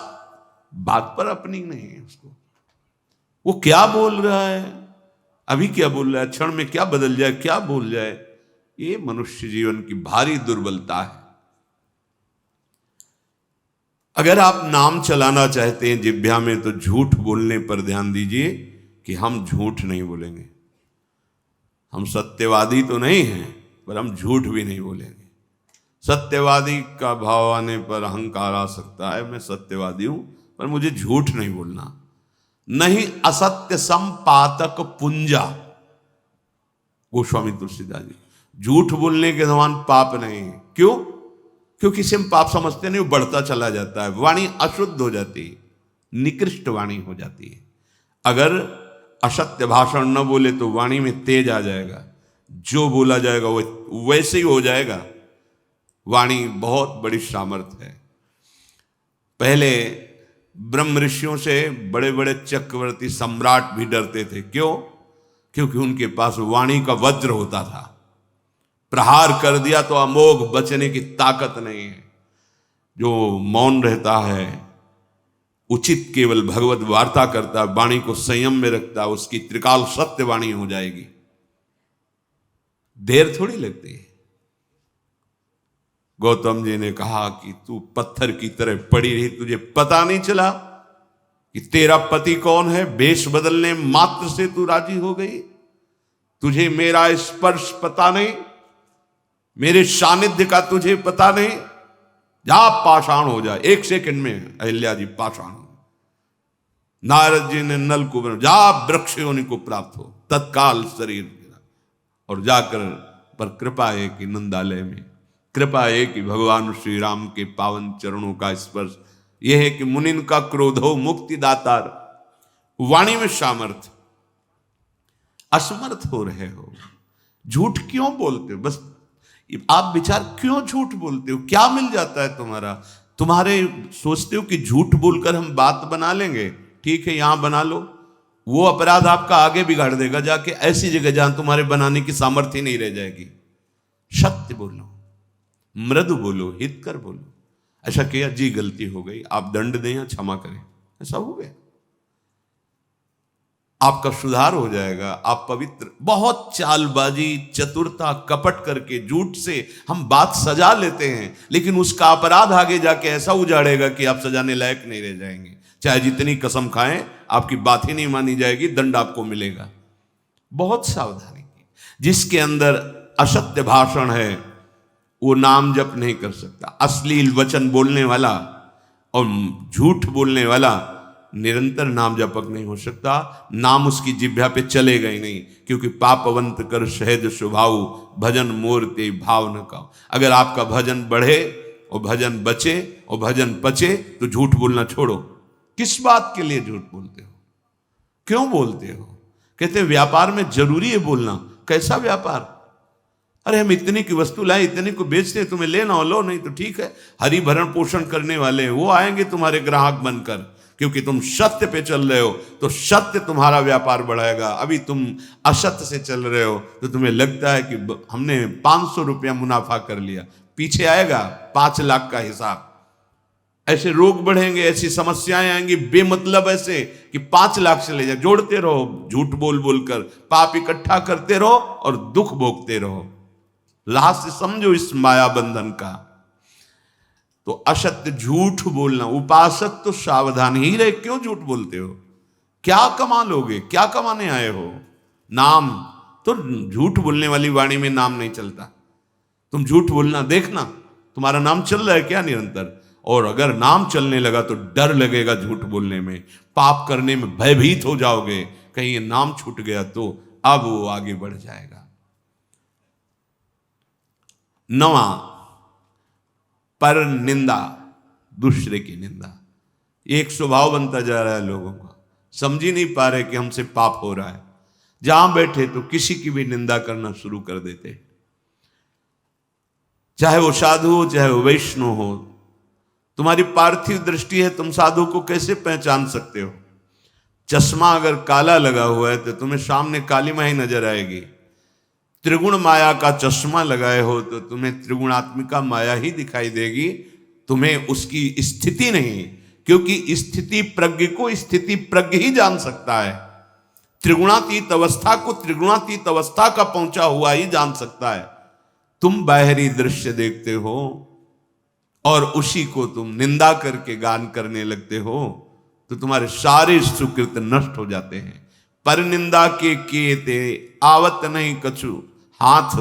बात पर अपनी नहीं है उसको। वो क्या बोल रहा है, अभी क्या बोल रहा है, क्षण में क्या बदल जाए, क्या बोल जाए, ये मनुष्य जीवन की भारी दुर्बलता है। अगर आप नाम चलाना चाहते हैं जिह्वा में, तो झूठ बोलने पर ध्यान दीजिए कि हम झूठ नहीं बोलेंगे। हम सत्यवादी तो नहीं हैं, पर हम झूठ भी नहीं बोलेंगे। सत्यवादी का भाव आने पर अहंकार आ सकता है, मैं सत्यवादी हूं पर मुझे झूठ नहीं बोलना। नहीं असत्य संपातक पुंजा, गोस्वामी तुलसीदास जी। झूठ बोलने के समान पाप नहीं है। क्यों? क्योंकि इसे हम पाप समझते नहीं, वो बढ़ता चला जाता है, वाणी अशुद्ध हो जाती है, निकृष्ट वाणी हो जाती है। अगर असत्य भाषण न बोले तो वाणी में तेज आ जाएगा, जो बोला जाएगा वो वैसे ही हो जाएगा। वाणी बहुत बड़ी सामर्थ्य है। पहले ब्रह्म ऋषियों से बड़े बड़े चक्रवर्ती सम्राट भी डरते थे। क्यों? क्योंकि उनके पास वाणी का वज्र होता था। प्रहार कर दिया तो अमोघ, बचने की ताकत नहीं है। जो मौन रहता है, उचित केवल भगवत वार्ता करता है, वाणी को संयम में रखता है, उसकी त्रिकाल सत्य वाणी हो जाएगी। देर थोड़ी लगती है। गौतम जी ने कहा कि तू पत्थर की तरह पड़ी रही, तुझे पता नहीं चला कि तेरा पति कौन है? वेश बदलने मात्र से तू राजी हो गई। तुझे मेरा स्पर्श पता नहीं, मेरे सानिध्य का तुझे पता नहीं। जा पाषाण हो जाए, 1 सेकंड में अहिल्या जी पाषाण हो। नारद जी ने नल को बना, जा वृक्ष योनि को प्राप्त हो, तत्काल शरीर गिरा। और जाकर पर कृपा है कि नंदालय में कृपा है कि भगवान श्री राम के पावन चरणों का स्पर्श, यह है कि मुनिन का क्रोध हो मुक्ति दातार। वाणी में सामर्थ्य, असमर्थ हो रहे हो, झूठ क्यों बोलते हो? बस आप विचार, क्यों झूठ बोलते हो? क्या मिल जाता है तुम्हारे सोचते हो कि झूठ बोलकर हम बात बना लेंगे, ठीक है यहां बना लो। वो अपराध आपका आगे बिगाड़ देगा, जाके ऐसी जगह जहां तुम्हारे बनाने की सामर्थ्य नहीं रह जाएगी। सत्य बोलो, मृदु बोलो, हितकर बोलो। ऐसा किया जी, गलती हो गई, आप दंड दें या क्षमा करें, ऐसा हो गया, आपका सुधार हो जाएगा, आप पवित्र। बहुत चालबाजी, चतुरता, कपट करके झूठ से हम बात सजा लेते हैं, लेकिन उसका अपराध आगे जाके ऐसा उजाड़ेगा कि आप सजाने लायक नहीं रह जाएंगे। चाहे जितनी कसम खाएं, आपकी बात ही नहीं मानी जाएगी, दंड आपको मिलेगा। बहुत सावधानी की। जिसके अंदर असत्य भाषण है वो नाम जप नहीं कर सकता। अश्लील वचन बोलने वाला और झूठ बोलने वाला निरंतर नाम जपक नहीं हो सकता। नाम उसकी जिह्वा पे चलेगा ही नहीं, क्योंकि पापवंत कर सहज स्वभाव, भजन मोर ते भाव न का। अगर आपका भजन बढ़े और भजन बचे और भजन पचे तो झूठ बोलना छोड़ो। किस बात के लिए झूठ बोलते हो? क्यों बोलते हो? कहते व्यापार में जरूरी है बोलना। कैसा व्यापार? अरे हम इतने की वस्तु लाए, इतने को बेचते हैं, तुम्हें लेना हो लो, नहीं तो ठीक है। हरि भरण पोषण करने वाले हैं, वो आएंगे तुम्हारे ग्राहक बनकर, क्योंकि तुम सत्य पे चल रहे हो तो सत्य तुम्हारा व्यापार बढ़ाएगा। अभी तुम असत्य से चल रहे हो तो तुम्हें लगता है कि हमने 500 रुपया मुनाफा कर लिया, पीछे आएगा 5 लाख का हिसाब। ऐसे रोग बढ़ेंगे, ऐसी समस्याएं आएंगी बेमतलब, ऐसे कि 5 लाख चले जाए। जोड़ते रहो, झूठ बोल बोलकर पाप इकट्ठा करते रहो और दुख भोगते रहो। लास्ट समझो इस माया बंधन का। तो असत्य झूठ बोलना, उपासक तो सावधान ही रहे। क्यों झूठ बोलते हो? क्या कमा लोगे? क्या कमाने आए हो? नाम तो, झूठ बोलने वाली वाणी में नाम नहीं चलता। तुम झूठ बोलना देखना, तुम्हारा नाम चल रहा है क्या निरंतर? और अगर नाम चलने लगा तो डर लगेगा झूठ बोलने में, पाप करने में भयभीत हो जाओगे, कहीं ये नाम छूट गया तो। अब वो आगे बढ़ जाएगा। 9, पर निंदा, दूसरे की निंदा। एक स्वभाव बनता जा रहा है लोगों का, समझ ही नहीं पा रहे कि हमसे पाप हो रहा है। जहां बैठे तो किसी की भी निंदा करना शुरू कर देते, चाहे वो साधु हो चाहे वो वैष्णव हो। तुम्हारी पार्थिव दृष्टि है, तुम साधु को कैसे पहचान सकते हो? चश्मा अगर काला लगा हुआ है तो तुम्हें सामने काली माही नजर आएगी। त्रिगुण माया का चश्मा लगाए हो तो तुम्हें त्रिगुणात्मिका माया ही दिखाई देगी, तुम्हें उसकी स्थिति नहीं, क्योंकि स्थिति प्रज्ञ को स्थिति प्रज्ञ ही जान सकता है। त्रिगुणातीत अवस्था को त्रिगुणातीत अवस्था का पहुंचा हुआ ही जान सकता है। तुम बाहरी दृश्य देखते हो और उसी को तुम निंदा करके गान करने लगते हो तो तुम्हारे सारे सुकृत नष्ट हो जाते हैं। पर निंदा के केते आवत नहीं कछु हाथ,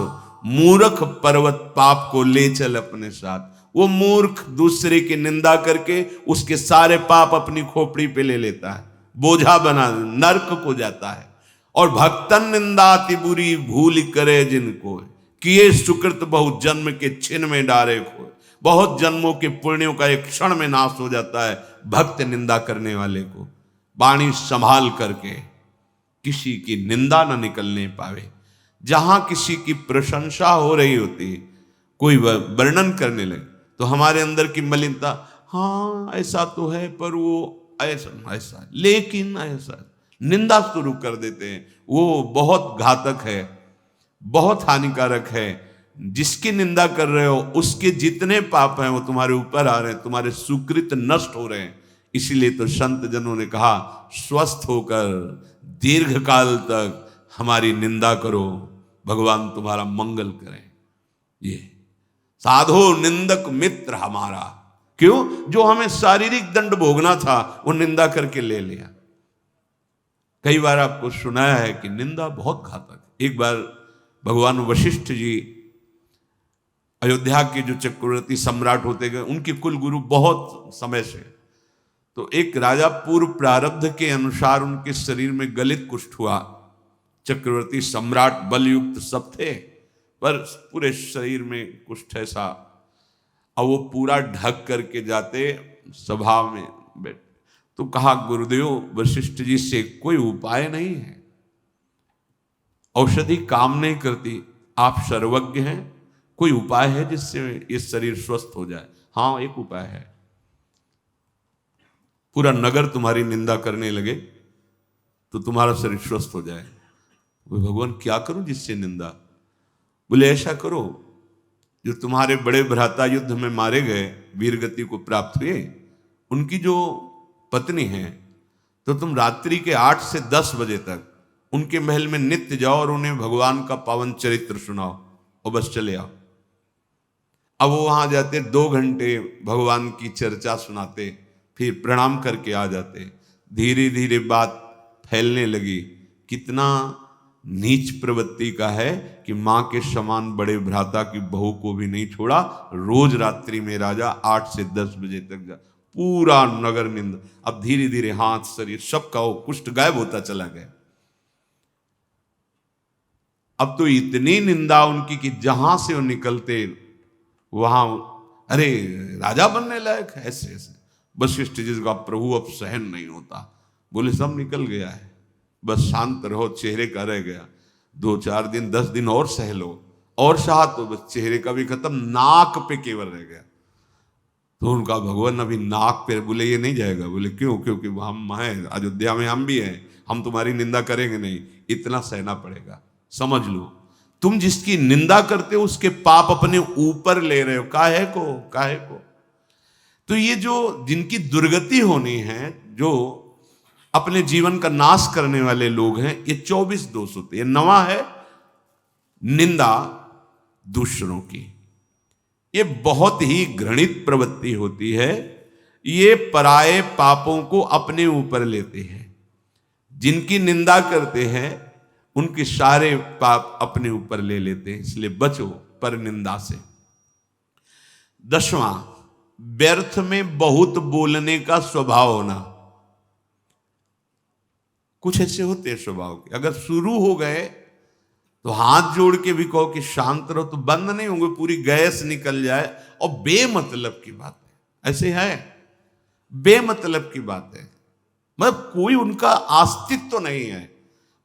मूर्ख पर्वत पाप को ले चल अपने साथ। वो मूर्ख दूसरे की निंदा करके उसके सारे पाप अपनी खोपड़ी पे ले लेता है, बोझा बना नरक को जाता है। और भक्तन निंदा अति बुरी भूल करे जिनको, किए सुकृत बहुत जन्म के छिन में डारे खोए। बहुत जन्मों के पुण्यों का एक क्षण में नाश हो जाता है भक्त निंदा करने वाले को। वाणी संभाल करके किसी की निंदा न निकलने पावे। जहां किसी की प्रशंसा हो रही होती, कोई वर्णन करने लगे तो हमारे अंदर की मलिनता, हाँ ऐसा तो है पर वो ऐसा ऐसा लेकिन ऐसा, निंदा शुरू कर देते हैं। वो बहुत घातक है, बहुत हानिकारक है। जिसकी निंदा कर रहे हो उसके जितने पाप हैं वो तुम्हारे ऊपर आ रहे हैं, तुम्हारे सुकृत नष्ट हो रहे हैं। इसीलिए तो संत जनों ने कहा, स्वस्थ होकर दीर्घ काल तक हमारी निंदा करो, भगवान तुम्हारा मंगल करें। ये साधो निंदक मित्र हमारा, क्यों? जो हमें शारीरिक दंड भोगना था वो निंदा करके ले लिया। कई बार आपको सुनाया है कि निंदा बहुत घातक। एक बार भगवान वशिष्ठ जी अयोध्या के जो चक्रवर्ती सम्राट होते गए, उनके कुल गुरु बहुत समय से, तो एक राजा पूर्व प्रारब्ध के अनुसार उनके शरीर में गलित कुष्ठ हुआ। चक्रवर्ती सम्राट बलयुक्त सब थे पर पूरे शरीर में कुष्ठ ऐसा। अब वो पूरा ढक करके जाते सभा में बैठ, तो कहा गुरुदेव वशिष्ठ जी से कोई उपाय नहीं है, औषधि काम नहीं करती, आप सर्वज्ञ हैं, कोई उपाय है जिससे ये शरीर स्वस्थ हो जाए? हाँ एक उपाय है, पूरा नगर तुम्हारी निंदा करने लगे तो तुम्हारा शरीर स्वस्थ हो जाए। भगवान क्या करूं जिससे निंदा? बोले ऐसा करो, जो तुम्हारे बड़े भ्राता युद्ध में मारे गए, वीरगति को प्राप्त हुए, उनकी जो पत्नी है, तो तुम रात्रि के 8 से 10 बजे तक उनके महल में नित्य जाओ और उन्हें भगवान का पावन चरित्र सुनाओ और बस चले आओ। अब वो वहां जाते, 2 घंटे भगवान की चर्चा सुनाते, फिर प्रणाम करके आ जाते। धीरे धीरे बात फैलने लगी, कितना नीच प्रवृत्ति का है कि मां के समान बड़े भ्राता की बहू को भी नहीं छोड़ा। रोज रात्रि में राजा 8 से 10 बजे तक जा, पूरा नगर निंदा। अब धीरे धीरे हाथ शरीर सबका वो कुष्ठ गायब होता चला गया। अब तो इतनी निंदा उनकी कि जहां से वो निकलते वहां, अरे राजा बनने लायक है, ऐसे ऐसे। वशिष्ठ जी का प्रभु अब सहन नहीं होता, बोले सब निकल गया है, बस शांत रहो, चेहरे का रह गया, 2-4 दिन 10 दिन और सह लो, और शाह तो बस चेहरे का भी खत्म, नाक पे केवल रह गया। तो उनका भगवान अभी नाक पे, बोले ये नहीं जाएगा। बोले क्यों? क्योंकि हम हैं अयोध्या में, हम भी हैं, हम तुम्हारी निंदा करेंगे नहीं, इतना सहना पड़ेगा। समझ लो, तुम जिसकी निंदा करते हो उसके पाप अपने ऊपर ले रहे हो, काहे को। तो ये जो जिनकी दुर्गति होनी है, जो अपने जीवन का नाश करने वाले लोग हैं, ये 24 दोष होते हैं। नवा है निंदा दूसरों की, ये बहुत ही घृणित प्रवृत्ति होती है। ये पराये पापों को अपने ऊपर लेते हैं। जिनकी निंदा करते हैं उनके सारे पाप अपने ऊपर ले लेते हैं, इसलिए बचो पर निंदा से। 10वां, व्यर्थ में बहुत बोलने का स्वभाव होना। कुछ ऐसे होते हैं स्वभाव के, अगर शुरू हो गए तो हाथ जोड़ के भी कहो कि शांत रहो तो बंद नहीं होंगे, पूरी गैस निकल जाए। और बेमतलब की बात है, ऐसे है, बेमतलब की बात है, मतलब कोई उनका अस्तित्व तो नहीं है।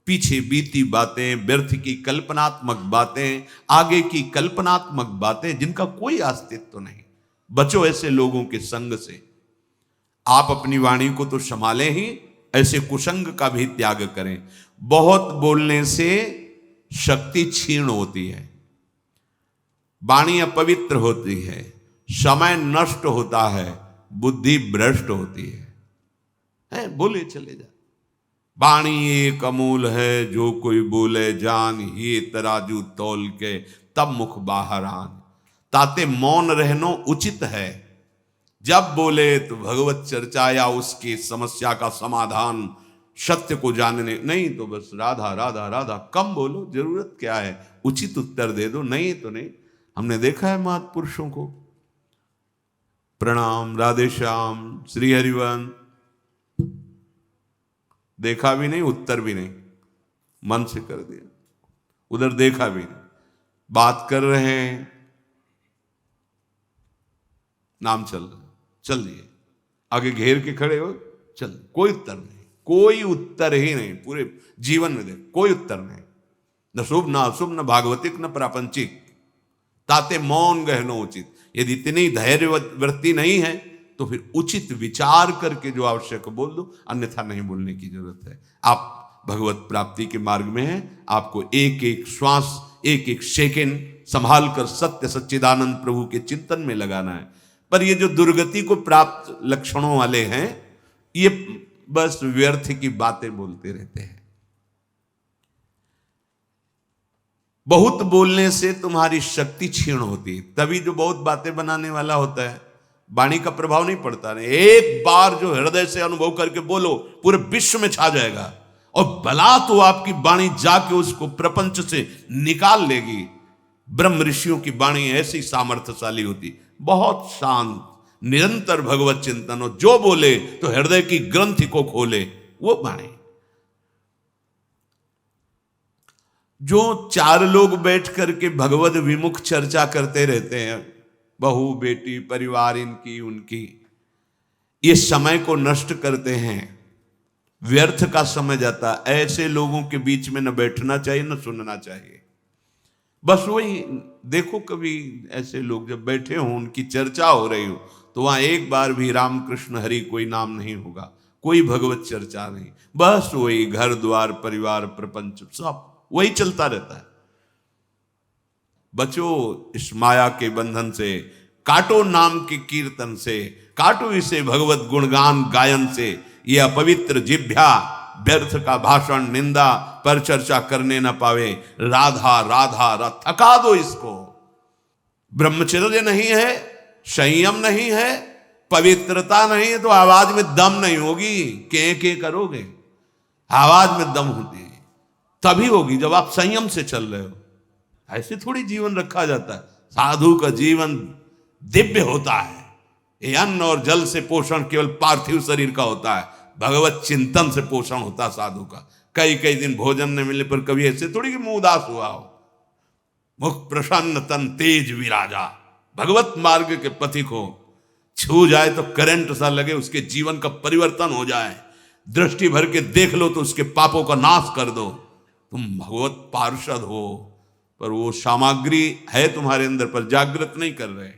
पीछे बीती बातें, व्यर्थ की कल्पनात्मक बातें, आगे की कल्पनात्मक बातें, जिनका कोई अस्तित्व तो नहीं। बचो ऐसे लोगों के संग से। आप अपनी वाणी को तो संभालें ही, ऐसे कुसंग का भी त्याग करें। बहुत बोलने से शक्ति क्षीण होती है, वाणी अपवित्र होती है, समय नष्ट होता है, बुद्धि भ्रष्ट होती है। बोले चले जा। वाणी एक अमूल है, जो कोई बोले जान, ये तराजू तौल के तब मुख बाहर आन। ताते मौन रहनो उचित है, जब बोले तो भगवत चर्चा या उसकी समस्या का समाधान, सत्य को जानने, नहीं तो बस राधा राधा राधा। कम बोलो, जरूरत क्या है, उचित उत्तर दे दो, नहीं तो नहीं। हमने देखा है महापुरुषों को। प्रणाम, राधे श्याम, श्री हरिवंश, देखा भी नहीं, उत्तर भी नहीं, मन से कर दिया। उधर देखा भी नहीं, बात कर रहे हैं, नाम चल रहा, चल दिए, आगे घेर के खड़े हो, चल, कोई उत्तर नहीं, कोई उत्तर ही नहीं। पूरे जीवन में देख, कोई उत्तर नहीं, न शुभ न अशुभ, न भागवतिक न प्रापंचिक। ताते मौन गहनो उचित। यदि इतनी धैर्य वृत्ति नहीं है तो फिर उचित विचार करके जो आवश्यक बोल दो, अन्यथा नहीं बोलने की जरूरत है। आप भगवत प्राप्ति के मार्ग में हैं, आपको एक एक श्वास, एक एक सेकंड संभाल कर सत्य सच्चिदानंद प्रभु के चिंतन में लगाना है। पर ये जो दुर्गति को प्राप्त लक्षणों वाले हैं, ये बस व्यर्थ की बातें बोलते रहते हैं। बहुत बोलने से तुम्हारी शक्ति क्षीण होती है। तभी जो बहुत बातें बनाने वाला होता है, वाणी का प्रभाव नहीं पड़ता। नहीं, एक बार जो हृदय से अनुभव करके बोलो, पूरे विश्व में छा जाएगा। और भला तो आपकी वाणी जाके उसको प्रपंच से निकाल लेगी। ब्रह्म ऋषियों की वाणी ऐसी सामर्थ्यशाली होती, बहुत शांत, निरंतर भगवत चिंतन हो। जो बोले तो हृदय की ग्रंथि को खोले, वो वाणी। जो चार लोग बैठ करके भगवत विमुख चर्चा करते रहते हैं, बहू बेटी परिवार इनकी उनकी, ये समय को नष्ट करते हैं, व्यर्थ का समय जाता। ऐसे लोगों के बीच में न बैठना चाहिए, न सुनना चाहिए। बस वही देखो, कभी ऐसे लोग जब बैठे हों, उनकी चर्चा हो रही हो, तो वहां एक बार भी राम कृष्ण हरि कोई नाम नहीं होगा, कोई भगवत चर्चा नहीं। बस वही घर द्वार परिवार प्रपंच सब वही चलता रहता है। बचो इस माया के बंधन से, काटो नाम के कीर्तन से, काटो इसे भगवत गुणगान गायन से। ये अपवित्र जिह्वा व्यर्थ का भाषण, निंदा पर चर्चा करने न पावे। राधा राधा रा, थका दो इसको। ब्रह्मचर्य नहीं है, संयम नहीं है, पवित्रता नहीं है, तो आवाज में दम नहीं होगी। के करोगे, आवाज में दम होती है तभी होगी जब आप संयम से चल रहे हो। ऐसे थोड़ी जीवन रखा जाता है। साधु का जीवन दिव्य होता है। ये अन्न और जल से पोषण केवल पार्थिव शरीर का होता है, भगवत चिंतन से पोषण होता है साधु का। कई कई दिन भोजन न मिलने पर कभी ऐसे थोड़ी कि मुंह उदास हुआ हो। मुख प्रसन्न तन तेज विराजा। भगवत मार्ग के पथिक हो, छू जाए तो करंट सा लगे, उसके जीवन का परिवर्तन हो जाए। दृष्टि भर के देख लो तो उसके पापों का नाश कर दो। तुम भगवत पार्षद हो, पर वो सामग्री है तुम्हारे अंदर पर जागृत नहीं कर रहे।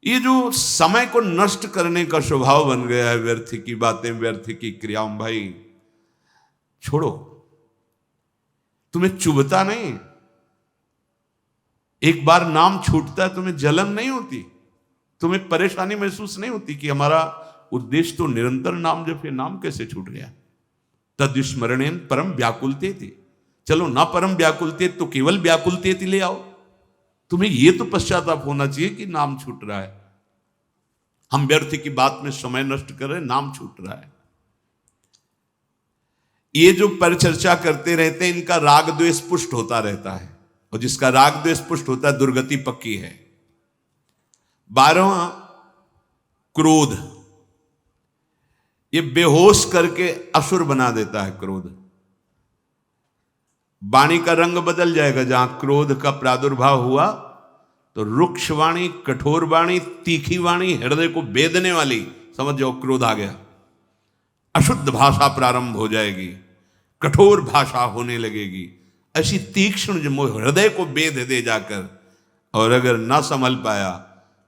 ये जो समय को नष्ट करने का स्वभाव बन गया है, व्यर्थ की बातें, व्यर्थ की क्रियाओं, भाई छोड़ो। तुम्हें चुभता नहीं? एक बार नाम छूटता है तुम्हें जलन नहीं होती? तुम्हें परेशानी महसूस नहीं होती कि हमारा उद्देश्य तो निरंतर नाम जप है, नाम कैसे छूट गया? तद स्मरणेन परम व्याकुलते थे। चलो ना परम व्याकुलते तो केवल व्याकुलते ले आओ। तुम्हें यह तो पश्चाताप होना चाहिए कि नाम छूट रहा है, हम व्यर्थ की बात में समय नष्ट कर रहे हैं, नाम छूट रहा है। ये जो परिचर्चा करते रहते हैं, इनका राग द्वेष पुष्ट होता रहता है, और जिसका राग द्वेष पुष्ट होता है दुर्गति पक्की है। 12वां क्रोध, ये बेहोश करके असुर बना देता है। क्रोध वाणी का रंग बदल जाएगा। जहां क्रोध का प्रादुर्भाव हुआ तो रुक्ष वाणी, कठोर वाणी, तीखी वाणी, हृदय को बेदने वाली, समझ जाओ क्रोध आ गया। अशुद्ध भाषा प्रारंभ हो जाएगी, कठोर भाषा होने लगेगी, ऐसी तीक्ष्ण जो हृदय को बेद दे जाकर। और अगर ना संभल पाया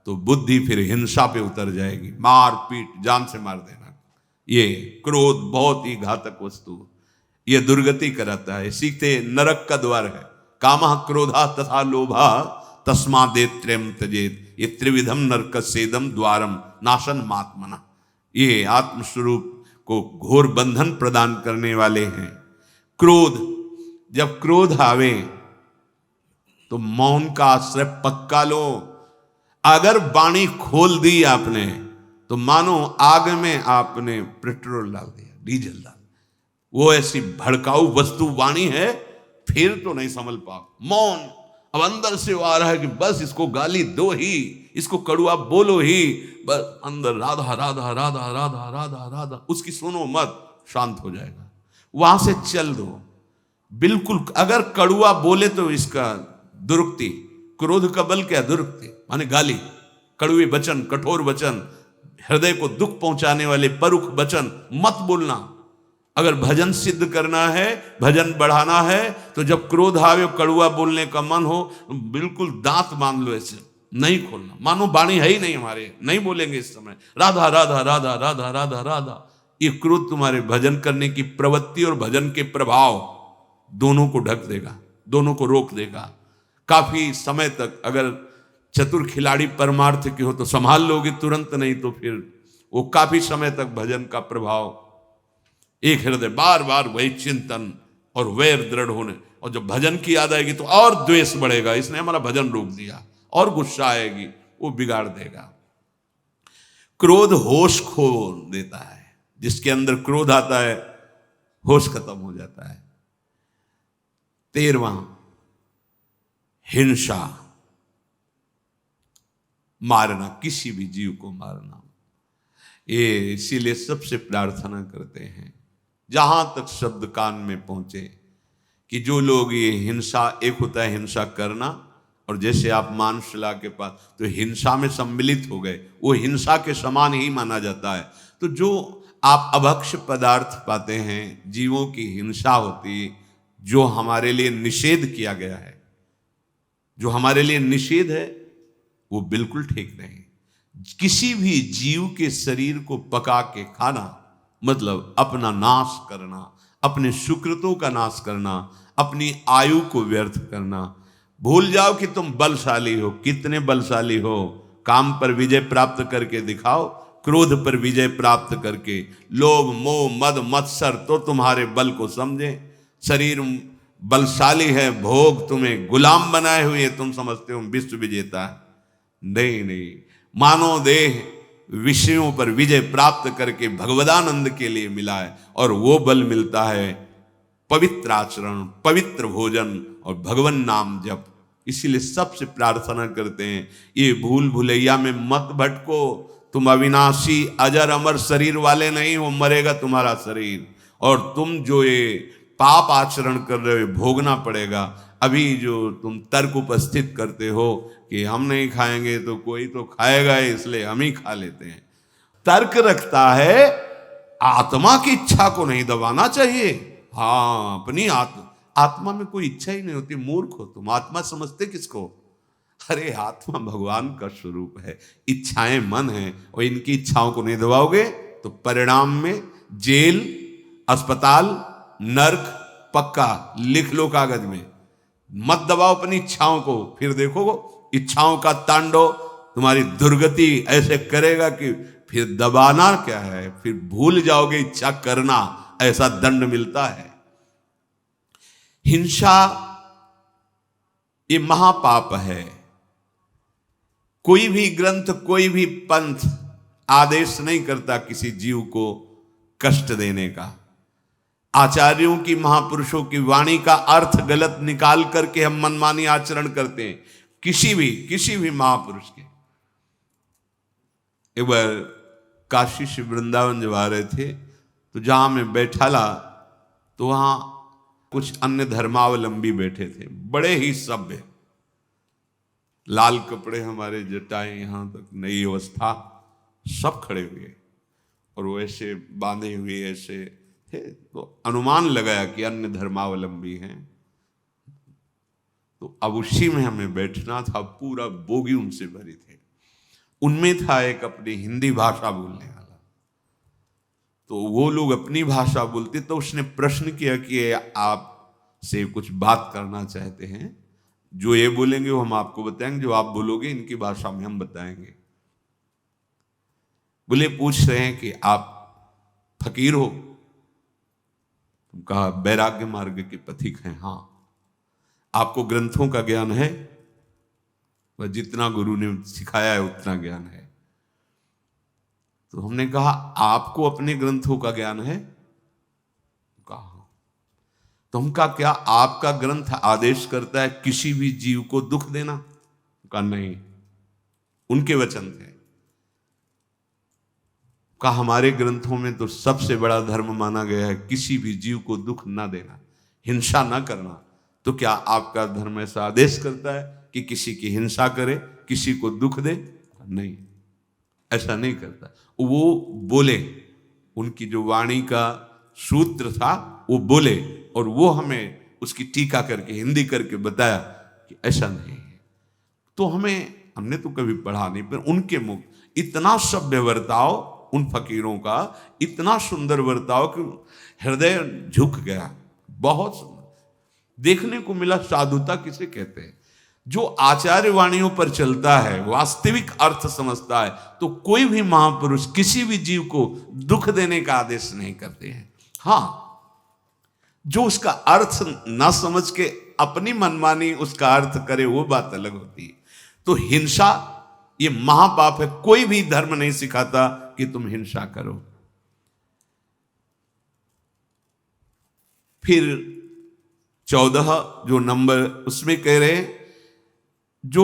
तो बुद्धि फिर हिंसा पे उतर जाएगी, मार पीट, जान से मार देना। ये क्रोध बहुत ही घातक वस्तु, ये दुर्गति कराता है। सीखते नरक का द्वार है। कामः क्रोधा तथा लोभा तस्मादेत्रयम् त्यजेत, ये त्रिविधम नरकस्येदम द्वारम नाशन मात्मना। ये आत्मस्वरूप को घोर बंधन प्रदान करने वाले हैं। क्रोध, जब क्रोध आवे तो मौन का आश्रय पक्का लो। अगर वाणी खोल दी आपने तो मानो आग में आपने पेट्रोल डाल दिया, डीजल डाल। वो ऐसी भड़काऊ वस्तु वाणी है, फिर तो नहीं संभल पाओ। मौन, अब अंदर से वो आ रहा है कि बस इसको गाली दो ही, इसको कड़ुआ बोलो ही, बस अंदर राधा राधा राधा राधा राधा राधा, उसकी सुनो मत, शांत हो जाएगा। वहां से चल दो बिल्कुल। अगर कड़ुआ बोले तो इसका दुरुक्ति, क्रोध का बल क्या? दुरुक्ति माने गाली, कड़ुए वचन, कठोर वचन, हृदय को दुख पहुंचाने वाले परुख वचन मत बोलना। अगर भजन सिद्ध करना है, भजन बढ़ाना है, तो जब क्रोध आवे, कड़ुआ बोलने का मन हो, बिल्कुल दांत बांध लो, ऐसे नहीं खोलना, मानो वाणी है ही नहीं हमारे, नहीं बोलेंगे इस समय राधा राधा राधा राधा राधा राधा। ये क्रोध तुम्हारे भजन करने की प्रवृत्ति और भजन के प्रभाव दोनों को ढक देगा, दोनों को रोक देगा। काफी समय तक अगर चतुर खिलाड़ी परमार्थ के हो तो संभाल लोगे तुरंत, नहीं तो फिर वो काफी समय तक भजन का प्रभाव, एक हृदय बार बार वही चिंतन और वैर दृढ़ होने। और जब भजन की याद आएगी तो और द्वेष बढ़ेगा, इसने हमारा भजन रोक दिया, और गुस्सा आएगी, वो बिगाड़ देगा। क्रोध होश खो देता है। जिसके अंदर क्रोध आता है होश खत्म हो जाता है। 13वां हिंसा, मारना, किसी भी जीव को मारना। ये इसीलिए सबसे प्रार्थना करते हैं, जहां तक शब्द कान में पहुंचे, कि जो लोग ये हिंसा, एक होता है हिंसा करना, और जैसे आप मानसला के पास तो हिंसा में सम्मिलित हो गए, वो हिंसा के समान ही माना जाता है। तो जो आप अभक्ष पदार्थ पाते हैं, जीवों की हिंसा होती, जो हमारे लिए निषेध किया गया है, जो हमारे लिए निषेध है, वो बिल्कुल ठीक नहीं। किसी भी जीव के शरीर को पका के खाना मतलब अपना नाश करना, अपने सुकृतों का नाश करना, अपनी आयु को व्यर्थ करना। भूल जाओ कि तुम बलशाली हो, कितने बलशाली हो, काम पर विजय प्राप्त करके दिखाओ, क्रोध पर विजय प्राप्त करके। लोभ मोह मद मत्सर तो तुम्हारे बल को समझे। शरीर बलशाली है, भोग तुम्हें गुलाम बनाए हुए, तुम समझते हो विश्व विजेता। नहीं नहीं, मानो देह विषयों पर विजय प्राप्त करके भगवदानंद के लिए मिला है, और वो बल मिलता है पवित्र आचरण, पवित्र भोजन और भगवन नाम जप। इसीलिए सबसे प्रार्थना करते हैं, ये भूल भुलैया में मत भटको। तुम अविनाशी अजर अमर शरीर वाले नहीं हो, मरेगा तुम्हारा शरीर, और तुम जो ये पाप आचरण कर रहे हो भोगना पड़ेगा। अभी जो तुम तर्क उपस्थित करते हो कि हम नहीं खाएंगे तो कोई तो खाएगा, इसलिए हम ही खा लेते हैं, तर्क रखता है आत्मा की इच्छा को नहीं दबाना चाहिए। हाँ, अपनी आत्मा, आत्मा में कोई इच्छा ही नहीं होती, मूर्ख हो तुम। आत्मा समझते किसको? अरे आत्मा भगवान का स्वरूप है, इच्छाएं मन है, और इनकी इच्छाओं को नहीं दबाओगे तो परिणाम में जेल, अस्पताल, नर्क पक्का। लिख लो कागज में, मत दबाओ अपनी इच्छाओं को, फिर देखो इच्छाओं का तांडव तुम्हारी दुर्गति ऐसे करेगा कि फिर दबाना क्या है, फिर भूल जाओगे इच्छा करना, ऐसा दंड मिलता है। हिंसा ये महापाप है। कोई भी ग्रंथ, कोई भी पंथ आदेश नहीं करता किसी जीव को कष्ट देने का। आचार्यों की, महापुरुषों की वाणी का अर्थ गलत निकाल करके हम मनमानी आचरण करते हैं, किसी भी महापुरुष के। एक बार काशी से वृंदावन जब आ रहे थे तो जहां मैं बैठा ला तो वहां कुछ अन्य धर्मावलंबी बैठे थे, बड़े ही सभ्य, लाल कपड़े हमारे, जटाएं यहां तक, नई अवस्था, सब खड़े हुए और वो ऐसे बांधे हुए ऐसे थे। तो अनुमान लगाया कि अन्य धर्मावलंबी हैं। तो अब उसी में हमें बैठना था, पूरा बोगी उनसे भरी थे। उनमें था एक अपनी हिंदी भाषा बोलने वाला, तो वो लोग अपनी भाषा बोलते, तो उसने प्रश्न किया कि आप से कुछ बात करना चाहते हैं, जो ये बोलेंगे वो हम आपको बताएंगे, जो आप बोलोगे इनकी भाषा में हम बताएंगे। बोले, पूछ रहे हैं कि आप फकीर हो? तुम कहा वैराग्य मार्ग के पथिक हैं। हाँ। आपको ग्रंथों का ज्ञान है? वह जितना गुरु ने सिखाया है उतना ज्ञान है। तो हमने कहा आपको अपने ग्रंथों का ज्ञान है? कहा। तो हम कहा क्या आपका ग्रंथ आदेश करता है किसी भी जीव को दुख देना? कहा नहीं, उनके वचन थे। कहा हमारे ग्रंथों में तो सबसे बड़ा धर्म माना गया है किसी भी जीव को दुख ना देना, हिंसा ना करना। तो क्या आपका धर्म ऐसा आदेश करता है कि किसी की हिंसा करे, किसी को दुख दे? नहीं, ऐसा नहीं करता। वो बोले, उनकी जो वाणी का सूत्र था वो बोले, और वो हमें उसकी टीका करके हिंदी करके बताया कि ऐसा नहीं है। तो हमने तो कभी पढ़ा नहीं, पर उनके मुख इतना सभ्य वर्ताव, उन फकीरों का इतना सुंदर वर्ताव कि हृदय झुक गया। बहुत सुंदर देखने को मिला। साधुता किसे कहते हैं? जो आचार्य वाणियों पर चलता है, वास्तविक अर्थ समझता है, तो कोई भी महापुरुष किसी भी जीव को दुख देने का आदेश नहीं करते हैं। हाँ, जो उसका अर्थ ना समझ के अपनी मनमानी उसका अर्थ करे, वो बात अलग होती है। तो हिंसा ये महापाप है। कोई भी धर्म नहीं सिखाता कि तुम हिंसा करो। फिर 14 जो नंबर उसमें कह रहे, जो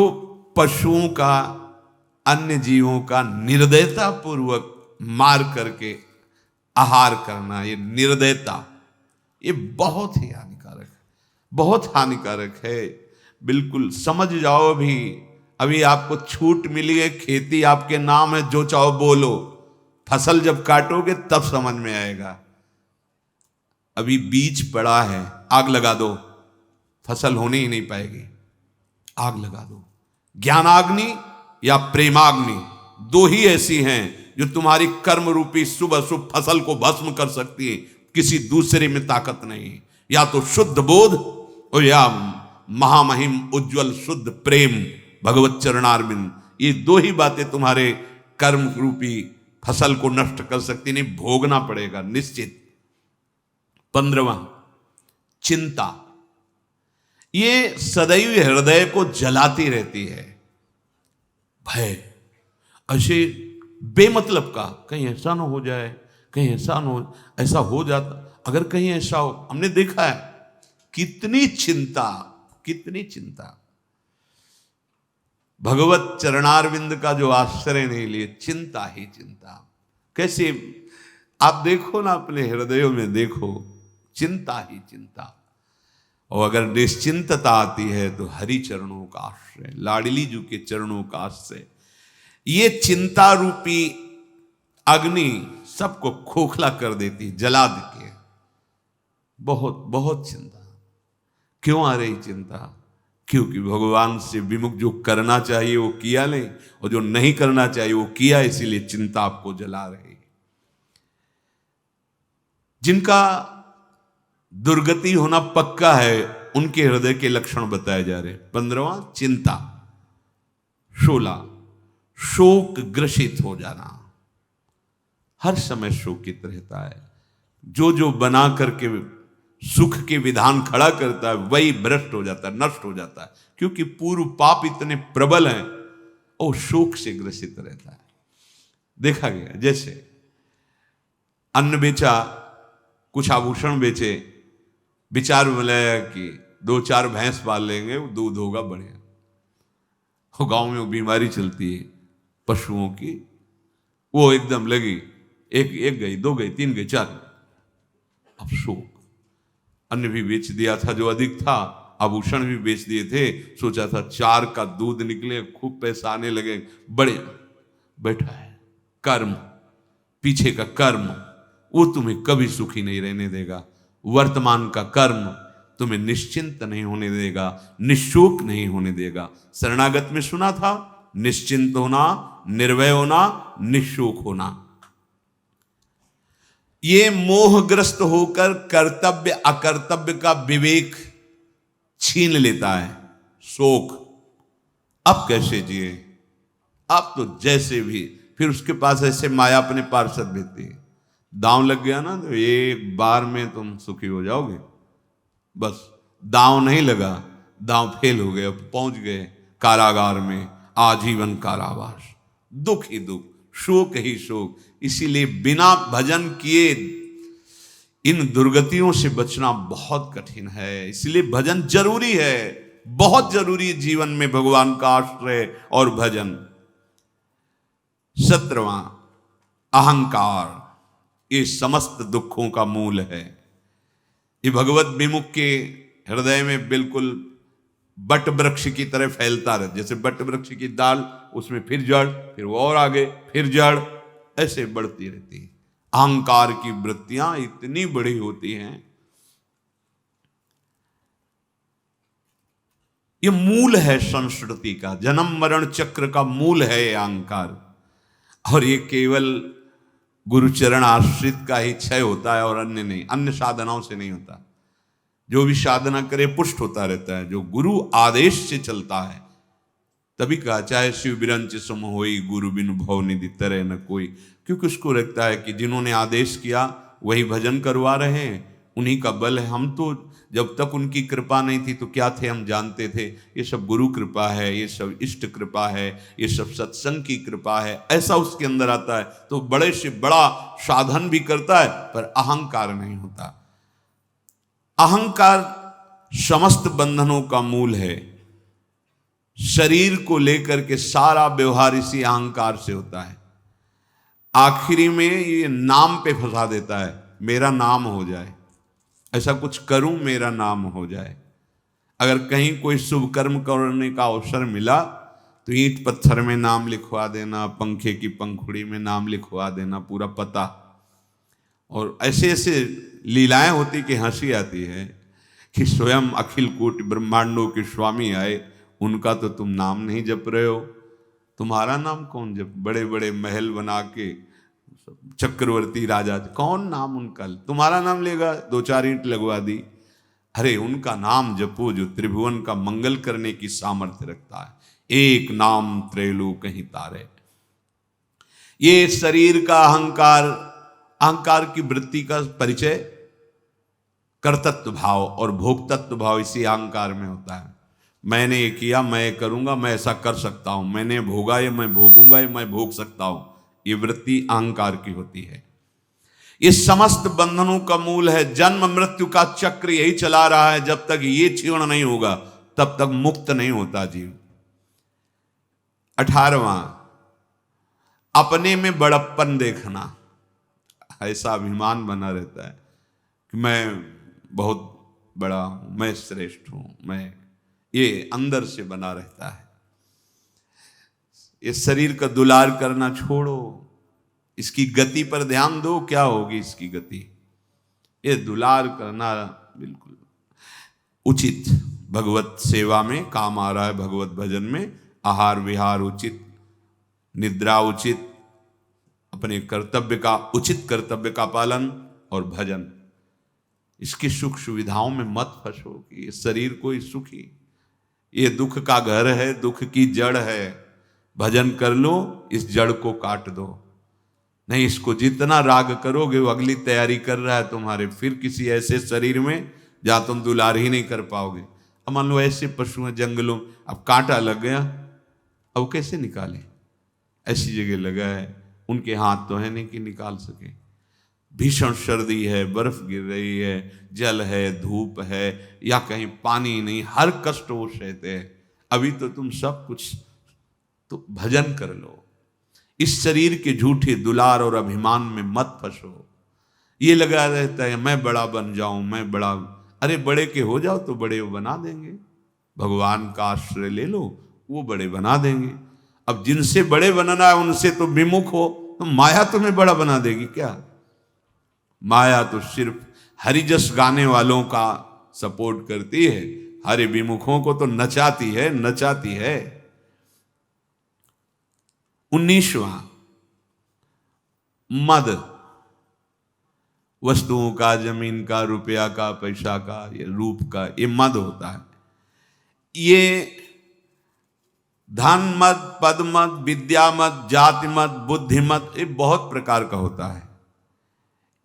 पशुओं का, अन्य जीवों का निर्दयता पूर्वक मार करके आहार करना, ये निर्दयता, ये बहुत ही हानिकारक है, बहुत हानिकारक है। बिल्कुल समझ जाओ। अभी आपको छूट मिली है, खेती आपके नाम है, जो चाहो बोलो, फसल जब काटोगे तब समझ में आएगा। अभी बीज पड़ा है, आग लगा दो, फसल होने ही नहीं पाएगी। आग लगा दो। ज्ञानाग्नि या प्रेमाग्नि, दो ही ऐसी हैं जो तुम्हारी कर्म रूपी शुभ अशुभ फसल को भस्म कर सकती है। किसी दूसरे में ताकत नहीं। या तो शुद्ध बोध और या महामहिम उज्जवल शुद्ध प्रेम भगवत चरणारविंद, ये दो ही बातें तुम्हारे कर्म रूपी फसल को नष्ट कर सकती। नहीं, भोगना पड़ेगा निश्चित। 15वां, चिंता, ये सदैव हृदय को जलाती रहती है। भय, ऐसे बेमतलब का, कहीं ऐसा ना हो जाए, कहीं ऐसा ना हो, ऐसा हो जाता, अगर कहीं ऐसा हो। हमने देखा है कितनी चिंता, कितनी चिंता। भगवत चरणारविंद का जो आश्रय नहीं लिए, चिंता ही चिंता। कैसे आप देखो ना, अपने हृदयों में देखो, चिंता ही चिंता। और अगर निश्चिंतता आती है तो हरि चरणों का आश्रय, लाडली जी के चरणों का आश्रय। ये चिंता रूपी अग्नि सबको खोखला कर देती, जला देती है। बहुत बहुत चिंता। क्यों आ रही चिंता? क्योंकि भगवान से विमुख जो करना चाहिए वो किया नहीं, और जो नहीं करना चाहिए वो किया, इसीलिए चिंता आपको जला रही। जिनका दुर्गति होना पक्का है उनके हृदय के लक्षण बताए जा रहे। 15वां चिंता। 16 शोक ग्रसित हो जाना, हर समय शोकित रहता है। जो जो बना करके सुख के विधान खड़ा करता है वही भ्रष्ट हो जाता है, नष्ट हो जाता है, क्योंकि पूर्व पाप इतने प्रबल हैं और शोक से ग्रसित रहता है। देखा गया जैसे अन्न बेचा, कुछ आभूषण बेचे, विचार मिलाया कि 2-4 भैंस पाल लेंगे, दूध होगा बढ़िया। और गांव में वो बीमारी चलती है पशुओं की, वो एकदम लगी, एक गई, 2 गई, 3 गई, 4। अब शोक। अन्न भी बेच दिया था जो अधिक था, आभूषण भी बेच दिए थे, सोचा था 4 का दूध निकले, खूब पैसा आने लगे, बड़े बैठा है। कर्म, पीछे का कर्म वो तुम्हें कभी सुखी नहीं रहने देगा। वर्तमान का कर्म तुम्हें निश्चिंत नहीं होने देगा, निशोक नहीं होने देगा। शरणागत में सुना था, निश्चिंत होना, निर्भय होना, निशोक होना। ये मोहग्रस्त होकर कर्तव्य अकर्तव्य का विवेक छीन लेता है शोक। अब कैसे जिए? अब तो जैसे भी, फिर उसके पास ऐसे माया अपने पार्षद भेजती है, दांव लग गया ना तो एक बार में तुम सुखी हो जाओगे। बस दांव नहीं लगा, दांव फेल हो गए, अब पहुंच गए कारागार में, आजीवन कारावास, दुख ही दुख, शोक ही शोक। इसीलिए बिना भजन किए इन दुर्गतियों से बचना बहुत कठिन है। इसलिए भजन जरूरी है, बहुत जरूरी है जीवन में, भगवान का आश्रय और भजन। 17वां अहंकार, ये समस्त दुखों का मूल है। ये भगवत विमुख के हृदय में बिल्कुल बट वृक्ष की तरह फैलता रहे। जैसे बट वृक्ष की दाल, उसमें फिर जड़, फिर वो और आगे, फिर जड़, ऐसे बढ़ती रहती है। अहंकार की वृत्तियां इतनी बड़ी होती हैं। ये मूल है संस्कृति का, जन्म मरण चक्र का मूल है ये अहंकार। और ये केवल गुरुचरण आश्रित का ही क्षय होता है और अन्य नहीं, अन्य साधनाओं से नहीं होता। जो भी साधना करे पुष्ट होता रहता है। जो गुरु आदेश से चलता है, तभी कहा चाहे शिव बिरंच सम होई, गुरु बिनु भव निधि तरह न कोई। क्योंकि उसको लगता है कि जिन्होंने आदेश किया वही भजन करवा रहे हैं, उन्हीं का बल है। हम तो जब तक उनकी कृपा नहीं थी तो क्या थे, हम जानते थे ये सब गुरु कृपा है, ये सब इष्ट कृपा है, ये सब सत्संग की कृपा है, ऐसा उसके अंदर आता है। तो बड़े से बड़ा साधन भी करता है पर अहंकार नहीं होता। अहंकार समस्त बंधनों का मूल है। शरीर को लेकर के सारा व्यवहार इसी अहंकार से होता है। आखिरी में ये नाम पे फंसा देता है, मेरा नाम हो जाए, ऐसा कुछ करूं मेरा नाम हो जाए। अगर कहीं कोई शुभ कर्म करने का अवसर मिला तो ईंट पत्थर में नाम लिखवा देना, पंखे की पंखुड़ी में नाम लिखवा देना, पूरा पता। और ऐसे ऐसे लीलाएं होती कि हंसी आती है कि स्वयं अखिल कोटि ब्रह्मांडों के स्वामी आए, उनका तो तुम नाम नहीं जप रहे हो। तुम्हारा नाम कौन जप? बड़े बड़े महल बना के चक्रवर्ती राजा, कौन नाम उनका? तुम्हारा नाम लेगा, 2-4 ईंट लगवा दी। अरे उनका नाम जपो जो त्रिभुवन का मंगल करने की सामर्थ्य रखता है। एक नाम त्रैलोक कहीं तारे। ये शरीर का अहंकार, अहंकार की वृत्ति का परिचय कर्तृत्व भाव और भोक्तत्व भाव इसी अहंकार में होता है। मैंने ये किया, मैं करूंगा, मैं ऐसा कर सकता हूं, मैंने भोगा ये मैं भोगूंगा, ये मैं भोग सकता हूं। ये वृत्ति अहंकार की होती है। ये समस्त बंधनों का मूल है। जन्म मृत्यु का चक्र यही चला रहा है। जब तक ये क्षीण नहीं होगा तब तक मुक्त नहीं होता जीव। 18वां अपने में बड़प्पन देखना, ऐसा अभिमान बना रहता है कि मैं बहुत बड़ा हूं, मैं श्रेष्ठ हूं, मैं, ये अंदर से बना रहता है। ये शरीर का दुलार करना छोड़ो, इसकी गति पर ध्यान दो, क्या होगी इसकी गति। ये दुलार करना बिल्कुल उचित भगवत सेवा में काम आ रहा है, भगवत भजन में आहार विहार उचित, निद्रा उचित, अपने कर्तव्य का उचित कर्तव्य का पालन और भजन। इसकी सुख सुविधाओं में मत फंसो कि ये शरीर कोई सुखी, ये दुख का घर है, दुख की जड़ है। भजन कर लो, इस जड़ को काट दो। नहीं, इसको जितना राग करोगे वो अगली तैयारी कर रहा है तुम्हारे, फिर किसी ऐसे शरीर में जहां तुम दुलार ही नहीं कर पाओगे। अब मान लो ऐसे पशु हैं जंगलों, अब कांटा लग गया, अब कैसे निकाले? ऐसी जगह लगा है, उनके हाथ तो है नहीं कि निकाल सके। भीषण सर्दी है, बर्फ गिर रही है, जल है, धूप है, या कहीं पानी नहीं, हर कष्ट वो सहते हैं। अभी तो तुम सब कुछ, तो भजन कर लो। इस शरीर के झूठे दुलार और अभिमान में मत फंसो। ये लगा रहता है मैं बड़ा बन जाऊं, मैं बड़ा, अरे बड़े के हो जाओ तो बड़े वो बना देंगे। भगवान का आश्रय ले लो, वो बड़े बना देंगे। अब जिनसे बड़े बनना है उनसे तो विमुख हो, तो माया तुम्हें बड़ा बना देगी क्या? माया तो सिर्फ हरिजस गाने वालों का सपोर्ट करती है, हरि विमुखों को तो नचाती है, नचाती है। 19वां मद, वस्तुओं का, जमीन का, रुपया का, पैसा का, ये रूप का, ये मद होता है। ये धन मद, पद मद, विद्या मद, जाति मद, बुद्धि मद, ये बहुत प्रकार का होता है।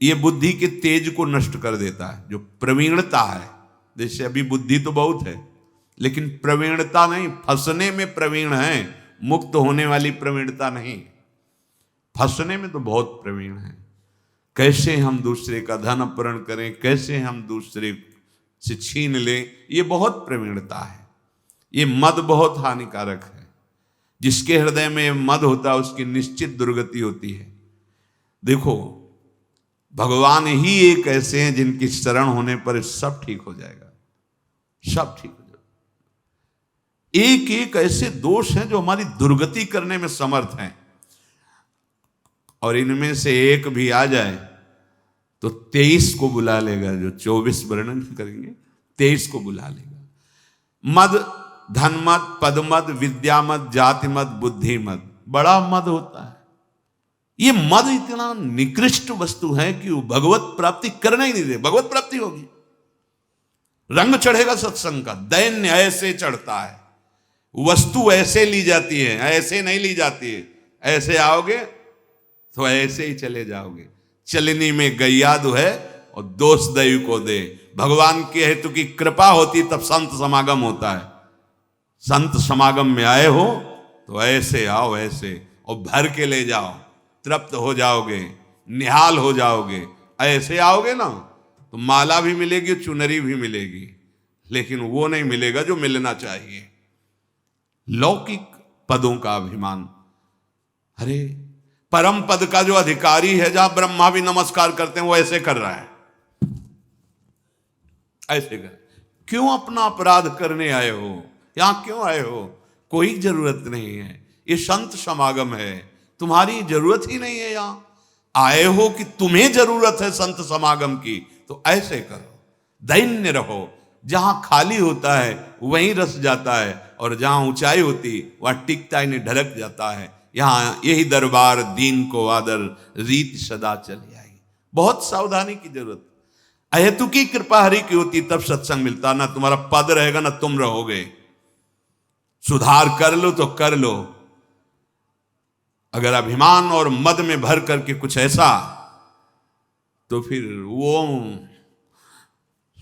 ये बुद्धि के तेज को नष्ट कर देता है। जो प्रवीणता है, जैसे अभी बुद्धि तो बहुत है लेकिन प्रवीणता नहीं, फंसने में प्रवीण है, मुक्त होने वाली प्रवीणता नहीं। फंसने में तो बहुत प्रवीण है। कैसे हम दूसरे का धन अपहरण करें, कैसे हम दूसरे से छीन लें, ये बहुत प्रवीणता है। ये मद बहुत हानिकारक है। जिसके हृदय में मद होता है उसकी निश्चित दुर्गति होती है। देखो, भगवान ही एक ऐसे हैं जिनकी शरण होने पर सब ठीक हो जाएगा, सब ठीक हो जाएगा। एक एक ऐसे दोष हैं जो हमारी दुर्गति करने में समर्थ हैं, और इनमें से एक भी आ जाए तो 23 को बुला लेगा। जो 24 वर्णन करेंगे 23 को बुला लेगा। मद, धन मद, पद मद, विद्या मद, जाति मद, बुद्धि मद, बड़ा मद होता है। ये मद इतना निकृष्ट वस्तु है कि वो भगवत प्राप्ति करना ही नहीं दे। भगवत प्राप्ति होगी, रंग चढ़ेगा सत्संग का, दैन्य ऐसे चढ़ता है, वस्तु ऐसे ली जाती है, ऐसे नहीं ली जाती है। ऐसे आओगे तो ऐसे ही चले जाओगे। चलनी में गैया दुहे और दोष दैव को दे। भगवान के हेतु की कृपा होती तब संत समागम होता है। संत समागम में आए हो तो ऐसे आओ, ऐसे, और भर के ले जाओ, तृप्त हो जाओगे, निहाल हो जाओगे। ऐसे आओगे ना तो माला भी मिलेगी, चुनरी भी मिलेगी, लेकिन वो नहीं मिलेगा जो मिलना चाहिए। लौकिक पदों का अभिमान, अरे परम पद का जो अधिकारी है, जहां ब्रह्मा भी नमस्कार करते हैं, वो ऐसे कर रहा है, ऐसे कर। क्यों अपना अपराध करने आए हो? यहां क्यों आए हो? कोई जरूरत नहीं है। ये संत समागम है, तुम्हारी जरूरत ही नहीं है। यहां आए हो कि तुम्हें जरूरत है संत समागम की, तो ऐसे करो, दैन्य रहो। जहां खाली होता है वहीं रस जाता है, और जहां ऊंचाई होती वहां टिकता ही नहीं, ढलक जाता है। यहां यही दरबार दीन को आदर, रीत सदा चली आई। बहुत सावधानी की जरूरत। अहेतु की कृपा हरि की होती तब सत्संग मिलता। ना तुम्हारा पद रहेगा ना तुम रहोगे। सुधार कर लो तो कर लो। अगर अभिमान और मद में भर करके कुछ ऐसा, तो फिर वो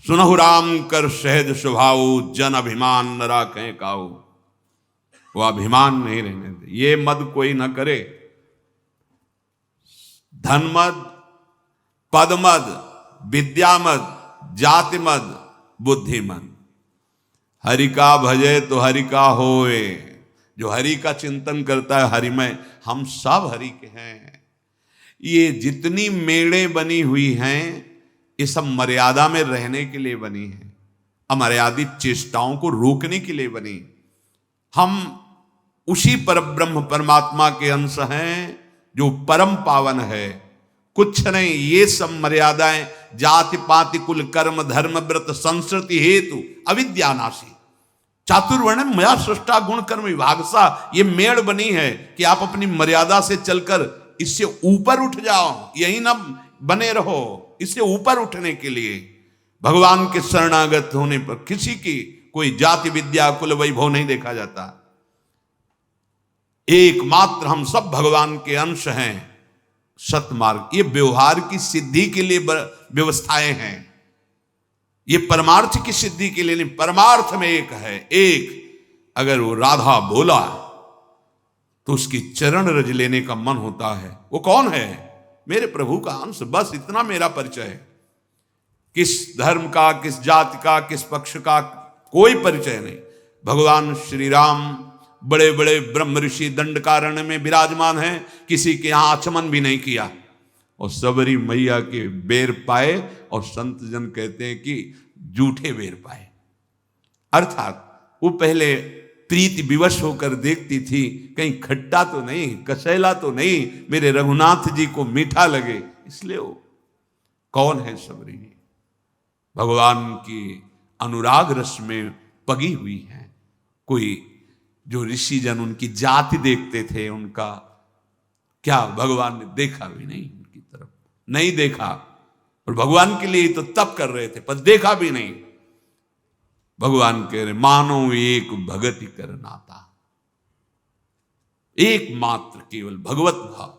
सुनहु राम कर सहज स्वभाव, जन अभिमान न राखें काऊ। वो अभिमान नहीं रहने दे। ये मद कोई ना करे। धन मद, पद मद, विद्या मद, जाति मद, बुद्धि मद। हरि का भजे तो हरि का होए। जो हरि का चिंतन करता है, हरिमय, हम सब हरि के हैं। ये जितनी मेड़ें बनी हुई हैं, ये सब मर्यादा में रहने के लिए बनी है, अमर्यादित चेष्टाओं को रोकने के लिए बनी। हम उसी परब्रह्म परमात्मा के अंश हैं जो परम पावन है। कुछ नहीं, ये सब मर्यादाएं जाति पाति कुल कर्म धर्म व्रत संस्कृति हेतु अविद्यानाशी चातुर्वर्ण मया सृष्टा गुण कर्म विभागसा। ये मेड़ बनी है कि आप अपनी मर्यादा से चलकर इससे ऊपर उठ जाओ, यही ना बने रहो। इससे ऊपर उठने के लिए भगवान के शरणागत होने पर किसी की कोई जाति विद्या कुल वैभव नहीं देखा जाता। एकमात्र हम सब भगवान के अंश हैं। सतमार्ग ये व्यवहार की सिद्धि के लिए व्यवस्थाएं हैं, ये परमार्थ की सिद्धि के लिए नहीं। परमार्थ में एक है, एक अगर वो राधा बोला तो उसकी चरण रज लेने का मन होता है। वो कौन है? मेरे प्रभु का अंश, बस इतना मेरा परिचय है। किस धर्म का, किस जाति का, किस पक्ष का कोई परिचय नहीं। भगवान श्री राम बड़े बड़े ब्रह्म ऋषि दंडकारण्य में विराजमान हैं, किसी के यहां आचमन भी नहीं किया और सबरी मैया के बेर पाए। और संत जन कहते हैं कि जूठे बेर पाए, अर्थात वो पहले प्रीति विवश होकर देखती थी कहीं खट्टा तो नहीं, कसैला तो नहीं, मेरे रघुनाथ जी को मीठा लगे, इसलिए वो कौन है सबरी? भगवान की अनुराग रस में पगी हुई है। कोई जो ऋषि जन उनकी जाति देखते थे, उनका क्या भगवान ने देखा भी नहीं, उनकी तरफ नहीं देखा। और भगवान के लिए तो तप कर रहे थे पर देखा भी नहीं। भगवान कह रहे मानो एक भगति कर नाता, एकमात्र केवल भगवत भाव।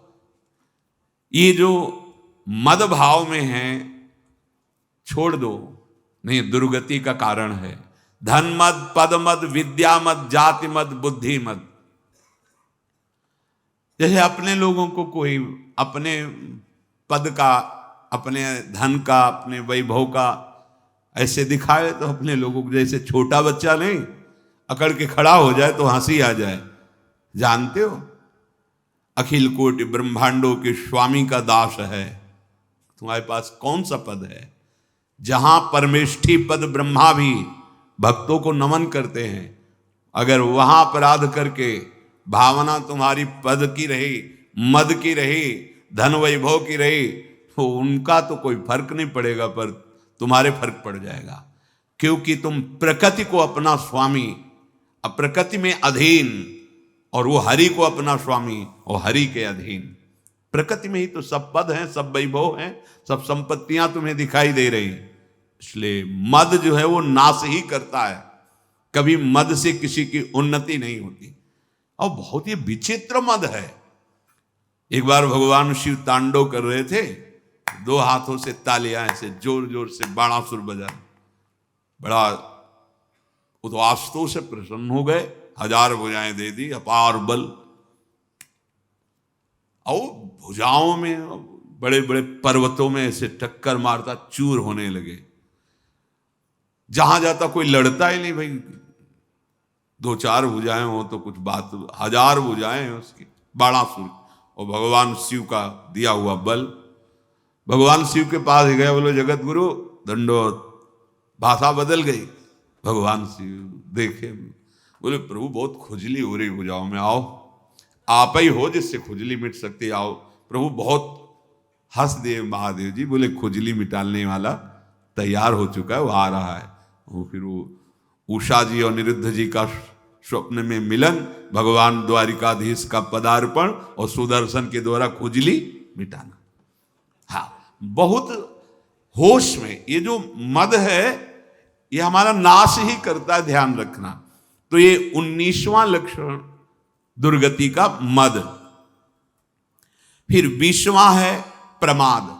ये जो मद भाव में है छोड़ दो, नहीं दुर्गति का कारण है। धन मद, पद मद, विद्या मद, जाति मद, बुद्धि मद। जैसे अपने लोगों को कोई अपने पद का, अपने धन का, अपने वैभव का ऐसे दिखाए तो अपने लोगों को जैसे छोटा बच्चा नहीं अकड़ के खड़ा हो जाए तो हंसी आ जाए। जानते हो अखिल कोटि ब्रह्मांडों के स्वामी का दास है, तुम्हारे पास कौन सा पद है? जहां परमेष्ठी पद ब्रह्मा भी भक्तों को नमन करते हैं, अगर वहां अपराध करके भावना तुम्हारी पद की रही, मद की रही, धन वैभव की रही, तो उनका तो कोई फर्क नहीं पड़ेगा पर तुम्हारे फर्क पड़ जाएगा। क्योंकि तुम प्रकृति को अपना स्वामी, प्रकृति में अधीन, और वो हरि को अपना स्वामी और हरि के अधीन। प्रकृति में ही तो सब पद हैं, सब वैभव हैं, सब संपत्तियां तुम्हें दिखाई दे रही। इसलिए मद जो है वो नाश ही करता है, कभी मद से किसी की उन्नति नहीं होती। और बहुत ही विचित्र मद है। एक बार भगवान शिव तांडव कर रहे थे, दो हाथों से तालियां ऐसे जोर जोर से बाणासुर बजा, बड़ा वो तो आस्तों से प्रसन्न हो गए, 1000 भुजाएं दे दी, अपार बल। और भुजाओं में बड़े बड़े पर्वतों में ऐसे टक्कर मारता, चूर होने लगे। जहां जाता कोई लड़ता ही नहीं भाई, 2-4 भुजाएं हो तो कुछ बात, 1000 भुजाएं हैं उसकी, बाणासुर। और भगवान शिव का दिया हुआ बल। भगवान शिव के पास गए, बोलो जगत गुरु दंडोत। भाषा बदल गई। भगवान शिव देखे, बोले प्रभु बहुत खुजली हो रही भुजाओं में, आओ आप ही हो जिससे खुजली मिट सकती, आओ। प्रभु बहुत हंस दिए महादेव जी, बोले खुजली मिटाने वाला तैयार हो चुका है, वो आ रहा है। वो फिर वो उषा जी और निरुद्ध जी का स्वप्न में मिलन, भगवान द्वारिकाधीश का पदार्पण और सुदर्शन के द्वारा खुजली मिटाना। हाँ, बहुत होश में। ये जो मद है ये हमारा नाश ही करता है, ध्यान रखना। तो ये 19वां लक्षण दुर्गति का मद। फिर 20वां है प्रमाद।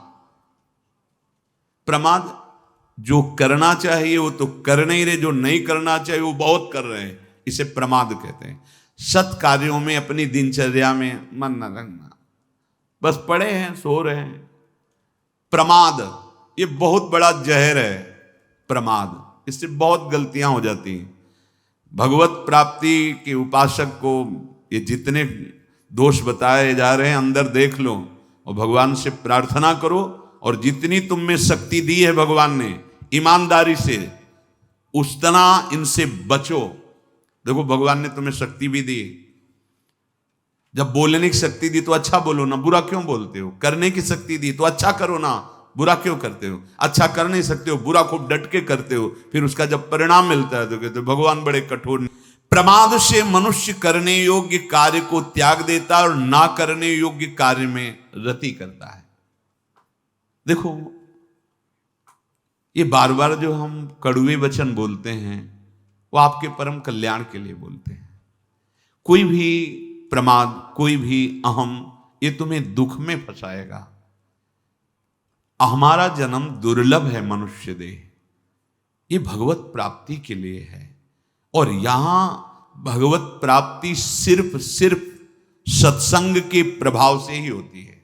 प्रमाद, जो करना चाहिए वो तो कर नहीं रहे, जो नहीं करना चाहिए वो बहुत कर रहे हैं, इसे प्रमाद कहते हैं। सत कार्यों में अपनी दिनचर्या में मन न लगना, बस पड़े हैं सो रहे हैं। प्रमाद ये बहुत बड़ा जहर है। प्रमाद, इससे बहुत गलतियां हो जाती हैं। भगवत प्राप्ति के उपासक को ये जितने दोष बताए जा रहे हैं अंदर देख लो और भगवान से प्रार्थना करो, और जितनी तुम में शक्ति दी है भगवान ने ईमानदारी से, उतना इनसे बचो। देखो भगवान ने तुम्हें शक्ति भी दी, जब बोलने की शक्ति दी तो अच्छा बोलो ना, बुरा क्यों बोलते हो? करने की शक्ति दी तो अच्छा करो ना, बुरा क्यों करते हो? अच्छा कर नहीं सकते हो, बुरा खूब डट के करते हो, फिर उसका जब परिणाम मिलता है तो कहते हो भगवान बड़े कठोर। प्रमाद से मनुष्य करने योग्य कार्य को त्याग देता है और ना करने योग्य कार्य में रति करता है। देखो, ये बार बार जो हम कड़वे वचन बोलते हैं वो आपके परम कल्याण के लिए बोलते हैं। कोई भी प्रमाद, कोई भी अहम, ये तुम्हें दुख में फंसाएगा। हमारा जन्म दुर्लभ है, मनुष्य देह, ये भगवत प्राप्ति के लिए है। और यहां भगवत प्राप्ति सिर्फ सत्संग के प्रभाव से ही होती है।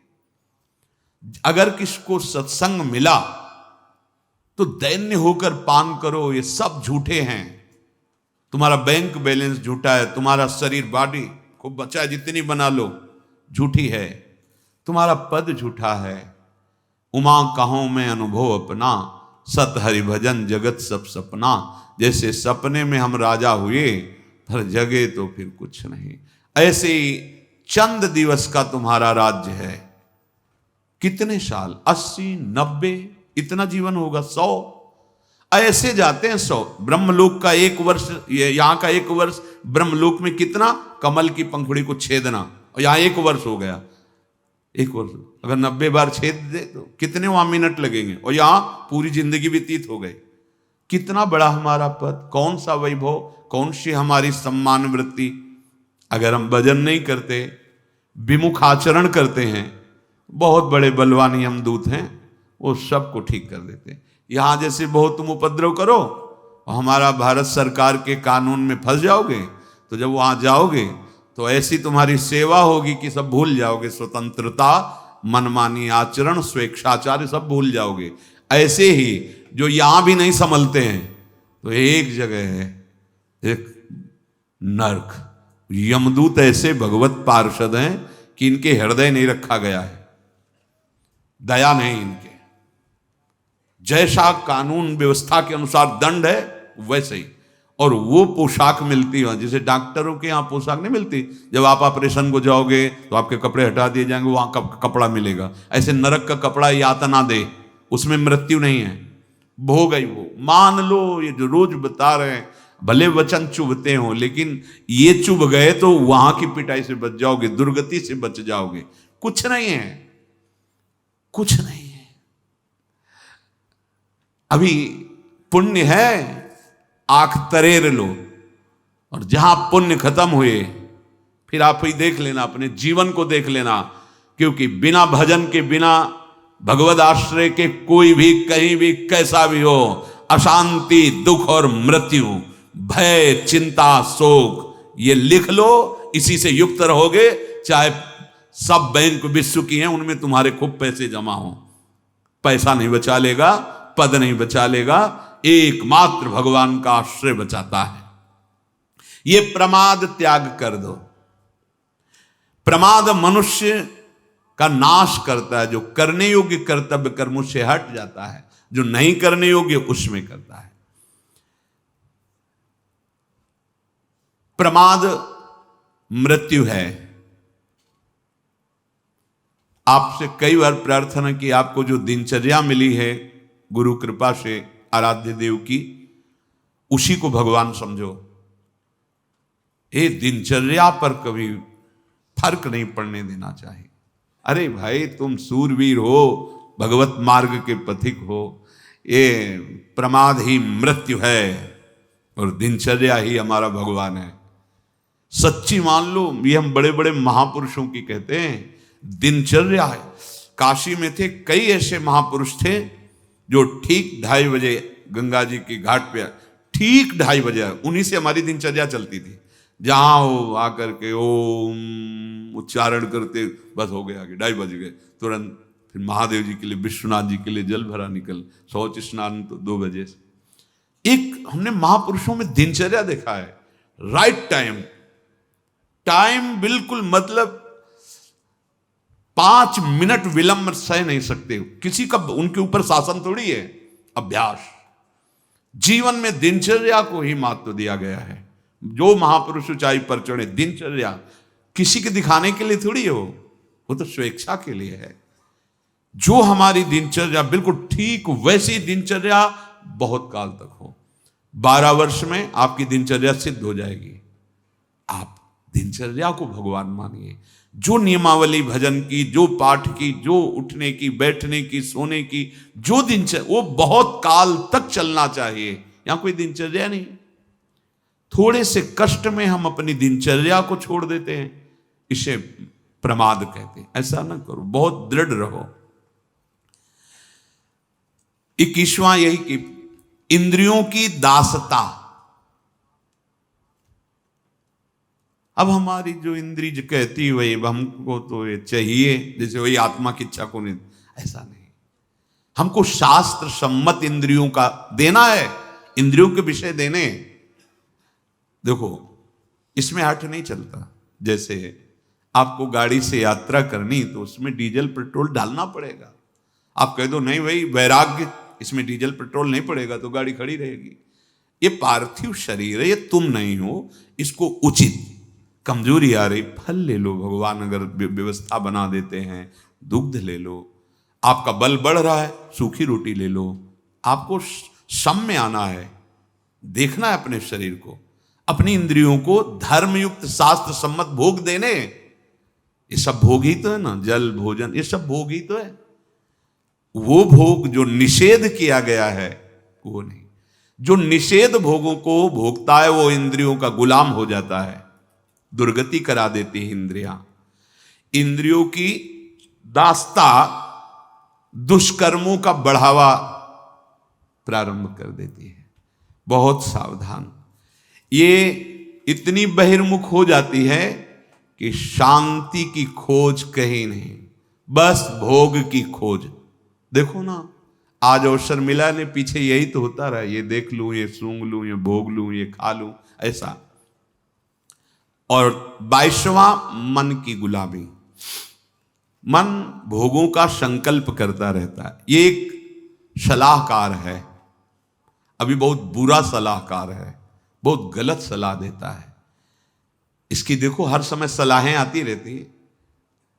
अगर किसको सत्संग मिला तो दैन्य होकर पान करो, ये सब झूठे हैं। तुम्हारा बैंक बैलेंस झूठा है, तुम्हारा शरीर बॉडी खूब बचा है, जितनी बना लो, झूठी है। तुम्हारा पद झूठा है। उमा कहो मैं अनुभव अपना, सत हरि भजन जगत सब सपना। जैसे सपने में हम राजा हुए, फिर जगे तो फिर कुछ नहीं। ऐसे ही चंद दिवस का तुम्हारा राज्य है। कितने साल? 80, 90, इतना जीवन होगा। 100 ऐसे जाते हैं। 100 ब्रह्मलोक का 1 वर्ष, यहां का 1 वर्ष ब्रह्मलोक में कितना? कमल की पंखुड़ी को छेदना, और यहां 1 वर्ष हो गया। 1 वर्ष अगर 90 बार छेद दे तो कितने वहां मिनट लगेंगे, और यहां पूरी जिंदगी व्यतीत हो गई। कितना बड़ा हमारा पद, कौन सा वैभव, कौन सी हमारी सम्मान वृत्ति। अगर हम भजन नहीं करते, विमुख आचरण करते हैं, बहुत बड़े बलवानी हम दूत हैं, वो सबको ठीक कर देते हैं। यहां जैसे बहुत तुम उपद्रव करो, हमारा भारत सरकार के कानून में फंस जाओगे, तो जब वहां जाओगे तो ऐसी तुम्हारी सेवा होगी कि सब भूल जाओगे। स्वतंत्रता, मनमानी आचरण, स्वेच्छाचार सब भूल जाओगे। ऐसे ही जो यहां भी नहीं संभलते हैं, तो एक जगह है, एक नरक। यमदूत ऐसे भगवत पार्षद हैं कि इनके हृदय नहीं रखा गया है, दया नहीं इनके। जैसा कानून व्यवस्था के अनुसार दंड है, वैसे ही। और वो पोशाक मिलती है, जैसे डॉक्टरों के यहाँ पोशाक नहीं मिलती, जब आप ऑपरेशन को जाओगे तो आपके कपड़े हटा दिए जाएंगे, वहां का कपड़ा मिलेगा। ऐसे नरक का कपड़ा यातना दे, उसमें मृत्यु नहीं है, भोग गई वो। मान लो ये जो रोज बता रहे हैं, भले वचन चुभते हो, लेकिन ये चुभ गए तो वहां की पिटाई से बच जाओगे, दुर्गति से बच जाओगे। कुछ नहीं है, कुछ नहीं है। अभी पुण्य है, आंख तरेर लो, और जहां पुण्य खत्म हुए, फिर आप ही देख लेना, अपने जीवन को देख लेना। क्योंकि बिना भजन के, बिना भगवद आश्रय के, कोई भी कहीं भी कैसा भी हो, अशांति, दुख और मृत्यु, भय, चिंता, शोक, ये लिख लो। इसी से युक्त रहोगे। चाहे सब बैंक विश्व की हैं, उनमें तुम्हारे खूब पैसे जमा हो, पैसा नहीं बचा लेगा, पद नहीं बचा लेगा। एकमात्र भगवान का आश्रय बचाता है। ये प्रमाद त्याग कर दो। प्रमाद मनुष्य का नाश करता है, जो करने योग्य कर्तव्य कर्मों से हट जाता है, जो नहीं करने योग्य उसमें करता है। प्रमाद मृत्यु है। आपसे कई बार प्रार्थना की, आपको जो दिनचर्या मिली है गुरु कृपा से, आराध्य देव की, उसी को भगवान समझो। ये दिनचर्या पर कभी फर्क नहीं पड़ने देना चाहिए। अरे भाई, तुम सूरवीर हो, भगवत मार्ग के पथिक हो। ये प्रमाद ही मृत्यु है और दिनचर्या ही हमारा भगवान है। सच्ची मान लो, ये हम बड़े बड़े महापुरुषों की कहते हैं, दिनचर्या है। काशी में थे कई ऐसे महापुरुष थे जो ठीक 2:30 बजे गंगा जी की घाट पे, ठीक 2:30 बजे, उन्हीं से हमारी दिनचर्या चलती थी। जहां हो आकर के ओम उच्चारण करते, बस हो गया, आगे 2:30 बज गए, तुरंत फिर महादेव जी के लिए, विश्वनाथ जी के लिए जल भरा, निकल, शौच स्नान तो 2 बजे से। एक हमने महापुरुषों में दिनचर्या देखा है, राइट टाइम, टाइम बिल्कुल, मतलब 5 मिनट विलंब सह नहीं सकते किसी का, उनके ऊपर शासन थोड़ी है। अभ्यास, जीवन में दिनचर्या को ही महत्व दिया गया है। जो महापुरुष ऊंचाई पर चढ़े, दिनचर्या किसी के दिखाने के लिए थोड़ी हो, वो तो स्वेच्छा के लिए है। जो हमारी दिनचर्या बिल्कुल ठीक वैसी दिनचर्या बहुत काल तक हो। 12 वर्ष में आपकी दिनचर्या सिद्ध हो जाएगी। आप दिनचर्या को भगवान मानिए। जो नियमावली भजन की, जो पाठ की, जो उठने की, बैठने की, सोने की, जो दिनचर्या, वो बहुत काल तक चलना चाहिए। यहां कोई दिनचर्या नहीं। थोड़े से कष्ट में हम अपनी दिनचर्या को छोड़ देते हैं, इसे प्रमाद कहते हैं। ऐसा ना करो, बहुत दृढ़ रहो। 21वां यही कि इंद्रियों की दासता। अब हमारी जो इंद्री जो कहती वही हमको तो ये चाहिए, जैसे वही आत्मा की इच्छा को नहीं, ऐसा नहीं। हमको शास्त्र सम्मत इंद्रियों का देना है, इंद्रियों के विषय देने। देखो इसमें हठ नहीं चलता। जैसे आपको गाड़ी से यात्रा करनी तो उसमें डीजल पेट्रोल डालना पड़ेगा। आप कह दो नहीं भाई वैराग्य, इसमें डीजल पेट्रोल नहीं पड़ेगा, तो गाड़ी खड़ी रहेगी। ये पार्थिव शरीर है, ये तुम नहीं हो। इसको उचित, कमजोरी आ रही, फल ले लो, भगवान अगर व्यवस्था बना देते हैं, दुग्ध ले लो। आपका बल बढ़ रहा है, सूखी रोटी ले लो। आपको सम में आना है, देखना है अपने शरीर को, अपनी इंद्रियों को धर्मयुक्त शास्त्र सम्मत भोग देने। ये सब भोग ही तो है ना, जल भोजन, ये सब भोग ही तो है। वो भोग जो निषेध किया गया है वो नहीं। जो निषेध भोगों को भोगता है वो इंद्रियों का गुलाम हो जाता है, दुर्गति करा देती है इंद्रियां। इंद्रियों की दास्ता दुष्कर्मों का बढ़ावा प्रारंभ कर देती है। बहुत सावधान। ये इतनी बहिर्मुख हो जाती है कि शांति की खोज कहीं नहीं, बस भोग की खोज। देखो ना, आज अवसर मिला ने, पीछे यही तो होता रहा, ये देख लूं, ये सूंघ लूं, ये भोग लूं, ये खा लूं, ऐसा। और 22वां मन की गुलामी। मन भोगों का संकल्प करता रहता है। ये एक सलाहकार है, अभी बहुत बुरा सलाहकार है, बहुत गलत सलाह देता है। इसकी देखो हर समय सलाहें आती रहती है,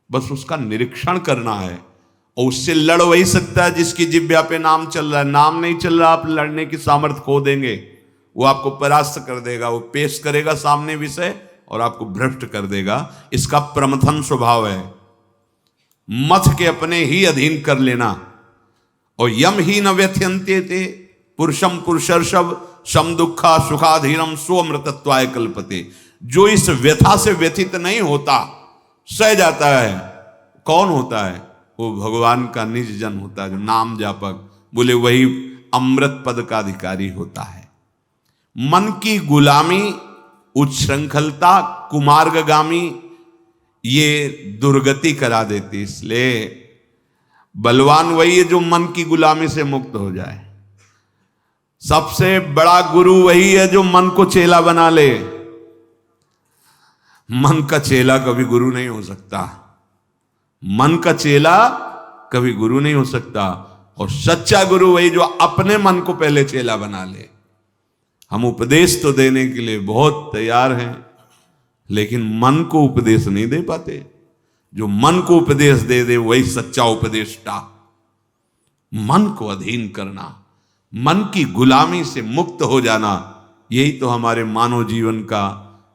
बस उसका निरीक्षण करना है। और उससे लड़ वही सकता है जिसकी जिह्वा पे नाम चल रहा है। नाम नहीं चल रहा, आप लड़ने की सामर्थ्य खो देंगे। वो आपको परास्त कर देगा, वो पेश करेगा सामने विषय और आपको भ्रष्ट कर देगा। इसका प्रमथन स्वभाव है, मथ के अपने ही अधीन कर लेना। और यम ही न व्यथयन्ते ते पुरुषम पुरुषर्षभ सम दुखा सुखाधीनम स्वमृतत्वाय कल्पते। जो इस व्यथा से व्यथित नहीं होता, सह जाता है, कौन होता है? वो भगवान का निज जन होता है, जो नाम जापक, बोले वही अमृत पद का अधिकारी होता है। मन की गुलामी, उच्छृंखलता, कुमार्गगामी, ये दुर्गति करा देती। इसलिए बलवान वही है जो मन की गुलामी से मुक्त हो जाए। सबसे बड़ा गुरु वही है जो मन को चेला बना ले। मन का चेला कभी गुरु नहीं हो सकता। मन का चेला कभी गुरु नहीं हो सकता। और सच्चा गुरु वही जो अपने मन को पहले चेला बना ले। हम उपदेश तो देने के लिए बहुत तैयार हैं, लेकिन मन को उपदेश नहीं दे पाते। जो मन को उपदेश दे दे वही सच्चा उपदेष्टा। मन को अधीन करना, मन की गुलामी से मुक्त हो जाना, यही तो हमारे मानव जीवन का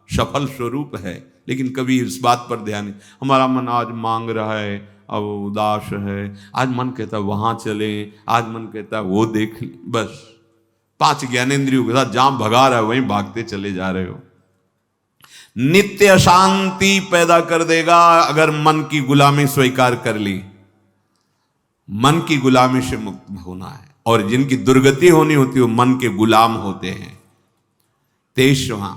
सफल स्वरूप है। लेकिन कभी इस बात पर ध्यान नहीं। हमारा मन आज मांग रहा है, अब उदास है, आज मन कहता है वहां चले, आज मन कहता है वो देख ले। बस 5 ज्ञानेंद्रियों के साथ जहां भगा रहा है वहीं भागते चले जा रहे हो। नित्य अशांति पैदा कर देगा अगर मन की गुलामी स्वीकार कर ली। मन की गुलामी से मुक्त होना है। और जिनकी दुर्गति होनी होती है वो मन के गुलाम होते हैं। 23वां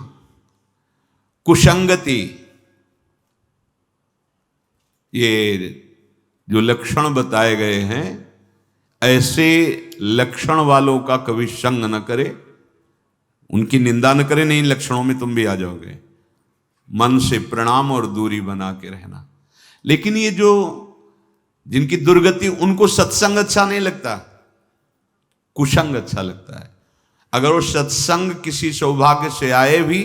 कुसंगति। ये जो लक्षण बताए गए हैं, ऐसे लक्षण वालों का कभी संग न करे, उनकी निंदा न करे। नहीं, लक्षणों में तुम भी आ जाओगे। मन से प्रणाम और दूरी बना के रहना। लेकिन ये जो जिनकी दुर्गति, उनको सत्संग अच्छा नहीं लगता, कुसंग अच्छा लगता है। अगर वो सत्संग किसी सौभाग्य से आए भी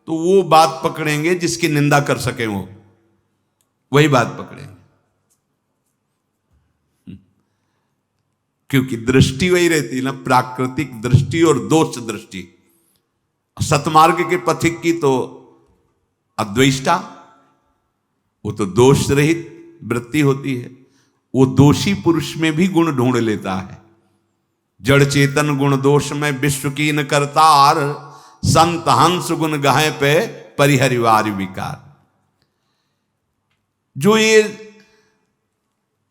तो वो बात पकड़ेंगे जिसकी निंदा कर सके, वो वही बात पकड़ेंगे। क्योंकि दृष्टि वही रहती है ना, प्राकृतिक दृष्टि और दोष दृष्टि। सतमार्ग के पथिक की तो अद्वेष्टा, वो तो दोष रहित वृत्ति होती है। वो दोषी पुरुष में भी गुण ढूंढ लेता है। जड़ चेतन गुण दोष में विश्व की न करतार, संत हंस गुण गाहे पे परिहरिवार विकार। जो ये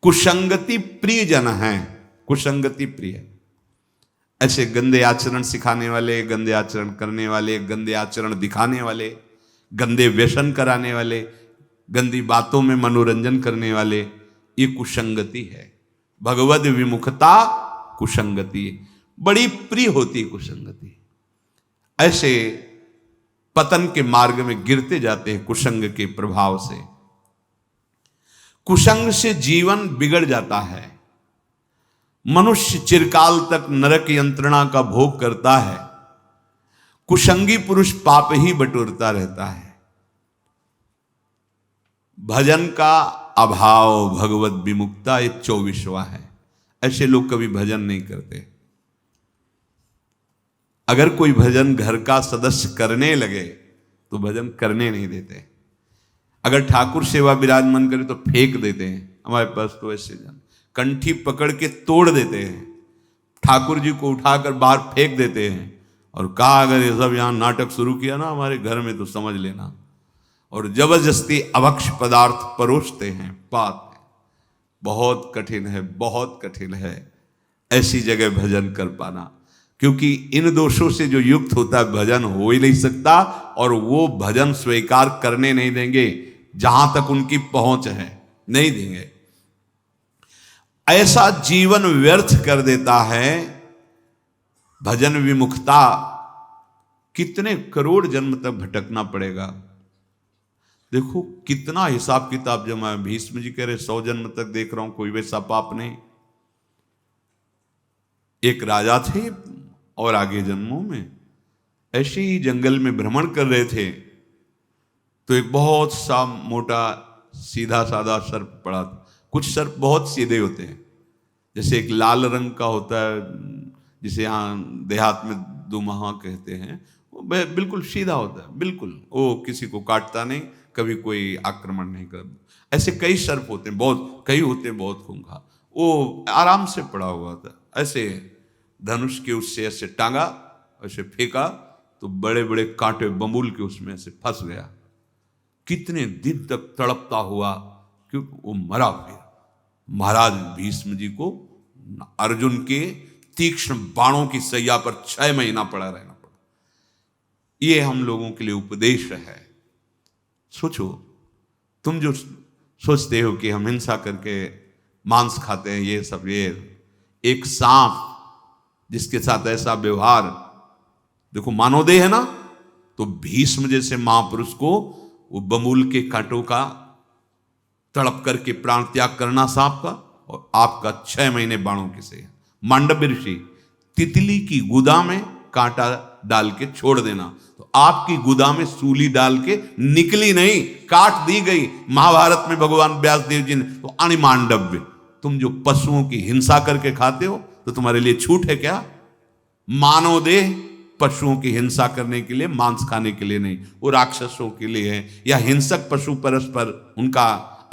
कुसंगति प्रिय जन हैं, कुसंगति प्रिय, ऐसे गंदे आचरण सिखाने वाले, गंदे आचरण करने वाले, गंदे आचरण दिखाने वाले, गंदे व्यसन कराने वाले, गंदी बातों में मनोरंजन करने वाले, ये कुसंगति है। भगवद विमुखता कुसंगति बड़ी प्रिय होती कुसंगति। ऐसे पतन के मार्ग में गिरते जाते हैं कुसंग के प्रभाव से। कुसंग से जीवन बिगड़ जाता है। मनुष्य चिरकाल तक नरक यंत्रणा का भोग करता है। कुसंगी पुरुष पाप ही बटोरता रहता है। भजन का अभाव भगवत विमुक्ता एक 24वां है। ऐसे लोग कभी भजन नहीं करते। अगर कोई भजन घर का सदस्य करने लगे तो भजन करने नहीं देते। अगर ठाकुर सेवा विराजमान करे तो फेंक देते हैं। हमारे पास तो ऐसे जन कंठी पकड़ के तोड़ देते हैं, ठाकुर जी को उठाकर बाहर फेंक देते हैं और कहा अगर ये सब यहां नाटक शुरू किया ना हमारे घर में तो समझ लेना। और जबरदस्ती अभक्ष पदार्थ परोसते हैं। बात बहुत कठिन है, बहुत कठिन है ऐसी जगह भजन कर पाना, क्योंकि इन दोषों से जो युक्त होता है भजन हो ही नहीं सकता। और वो भजन स्वीकार करने नहीं देंगे जहां तक उनकी पहुंच है, नहीं देंगे। ऐसा जीवन व्यर्थ कर देता है भजन विमुखता। कितने करोड़ जन्म तक भटकना पड़ेगा। देखो कितना हिसाब किताब जमा है। भीष्म जी कह रहे 100 जन्म तक देख रहा हूं कोई वैसा पाप नहीं। एक राजा थे और आगे जन्मों में ऐसे ही जंगल में भ्रमण कर रहे थे तो एक बहुत सा मोटा सीधा साधा सर्प पड़ा था। कुछ सर्प बहुत सीधे होते हैं, जैसे एक लाल रंग का होता है जिसे यहाँ देहात में दुमहा कहते हैं, वो बिल्कुल सीधा होता है, बिल्कुल वो किसी को काटता नहीं, कभी कोई आक्रमण नहीं करता। ऐसे कई सर्प होते हैं, बहुत कई होते हैं बहुत खूंखार। वो आराम से पड़ा हुआ था, ऐसे धनुष के उससे ऐसे टांगा, ऐसे फेंका तो बड़े बड़े कांटे बबूल के उसमें से फंस गया। कितने दिन तक तड़पता हुआ क्योंकि वो मरा। फिर महाराज भीष्म जी को अर्जुन के तीक्ष्ण बाणों की सैया पर 6 महीना पड़ा रहना पड़ा। ये हम लोगों के लिए उपदेश है। सोचो, तुम जो सोचते हो कि हम हिंसा करके मांस खाते हैं, ये सब, ये एक सांप जिसके साथ ऐसा व्यवहार, देखो मानवदेह है ना, तो भीष्म जैसे महापुरुष को वो बमूल के कांटों का तड़प करके प्राण त्याग करना सांप का, और आपका 6 महीने बाणों के से। मांडव्य ऋषि तितली की गुदा में कांटा डाल के छोड़ देना, तो आपकी गुदा में सूली डाल के निकली नहीं, काट दी गई। महाभारत में भगवान व्यास देव जी ने तो अणिमांडव्य, तुम जो पशुओं की हिंसा करके खाते हो तो तुम्हारे लिए छूट है क्या? मानव देह पशुओं की हिंसा करने के लिए, मांस खाने के लिए नहीं, वो राक्षसों के लिए है, या हिंसक पशु परस्पर उनका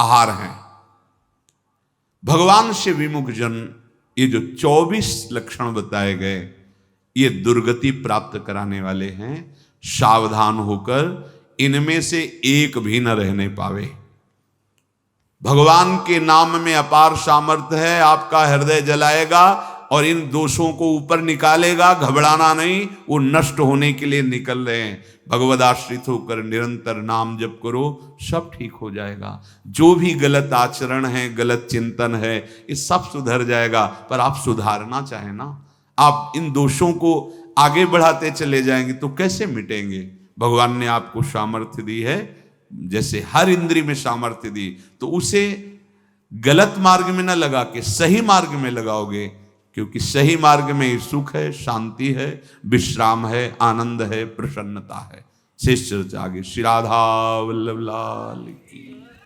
आहार है। भगवान से विमुख जन, ये जो 24 लक्षण बताए गए, ये दुर्गति प्राप्त कराने वाले हैं। सावधान होकर इनमें से एक भी न रहने पावे। भगवान के नाम में अपार सामर्थ्य है, आपका हृदय जलाएगा और इन दोषों को ऊपर निकालेगा। घबराना नहीं, वो नष्ट होने के लिए निकल रहे हैं। भगवद आश्रित होकर निरंतर नाम जप करो, सब ठीक हो जाएगा। जो भी गलत आचरण है, गलत चिंतन है, ये सब सुधर जाएगा। पर आप सुधारना चाहें ना, आप इन दोषों को आगे बढ़ाते चले जाएंगे तो कैसे मिटेंगे? भगवान ने आपको सामर्थ्य दी है, जैसे हर इंद्री में सामर्थ्य दी, तो उसे गलत मार्ग में न लगा के सही मार्ग में लगाओगे, क्योंकि सही मार्ग में सुख है, शांति है, विश्राम है, आनंद है, प्रसन्नता है। शेष चर्चा आगे। श्री राधा वल्लभ लाल की।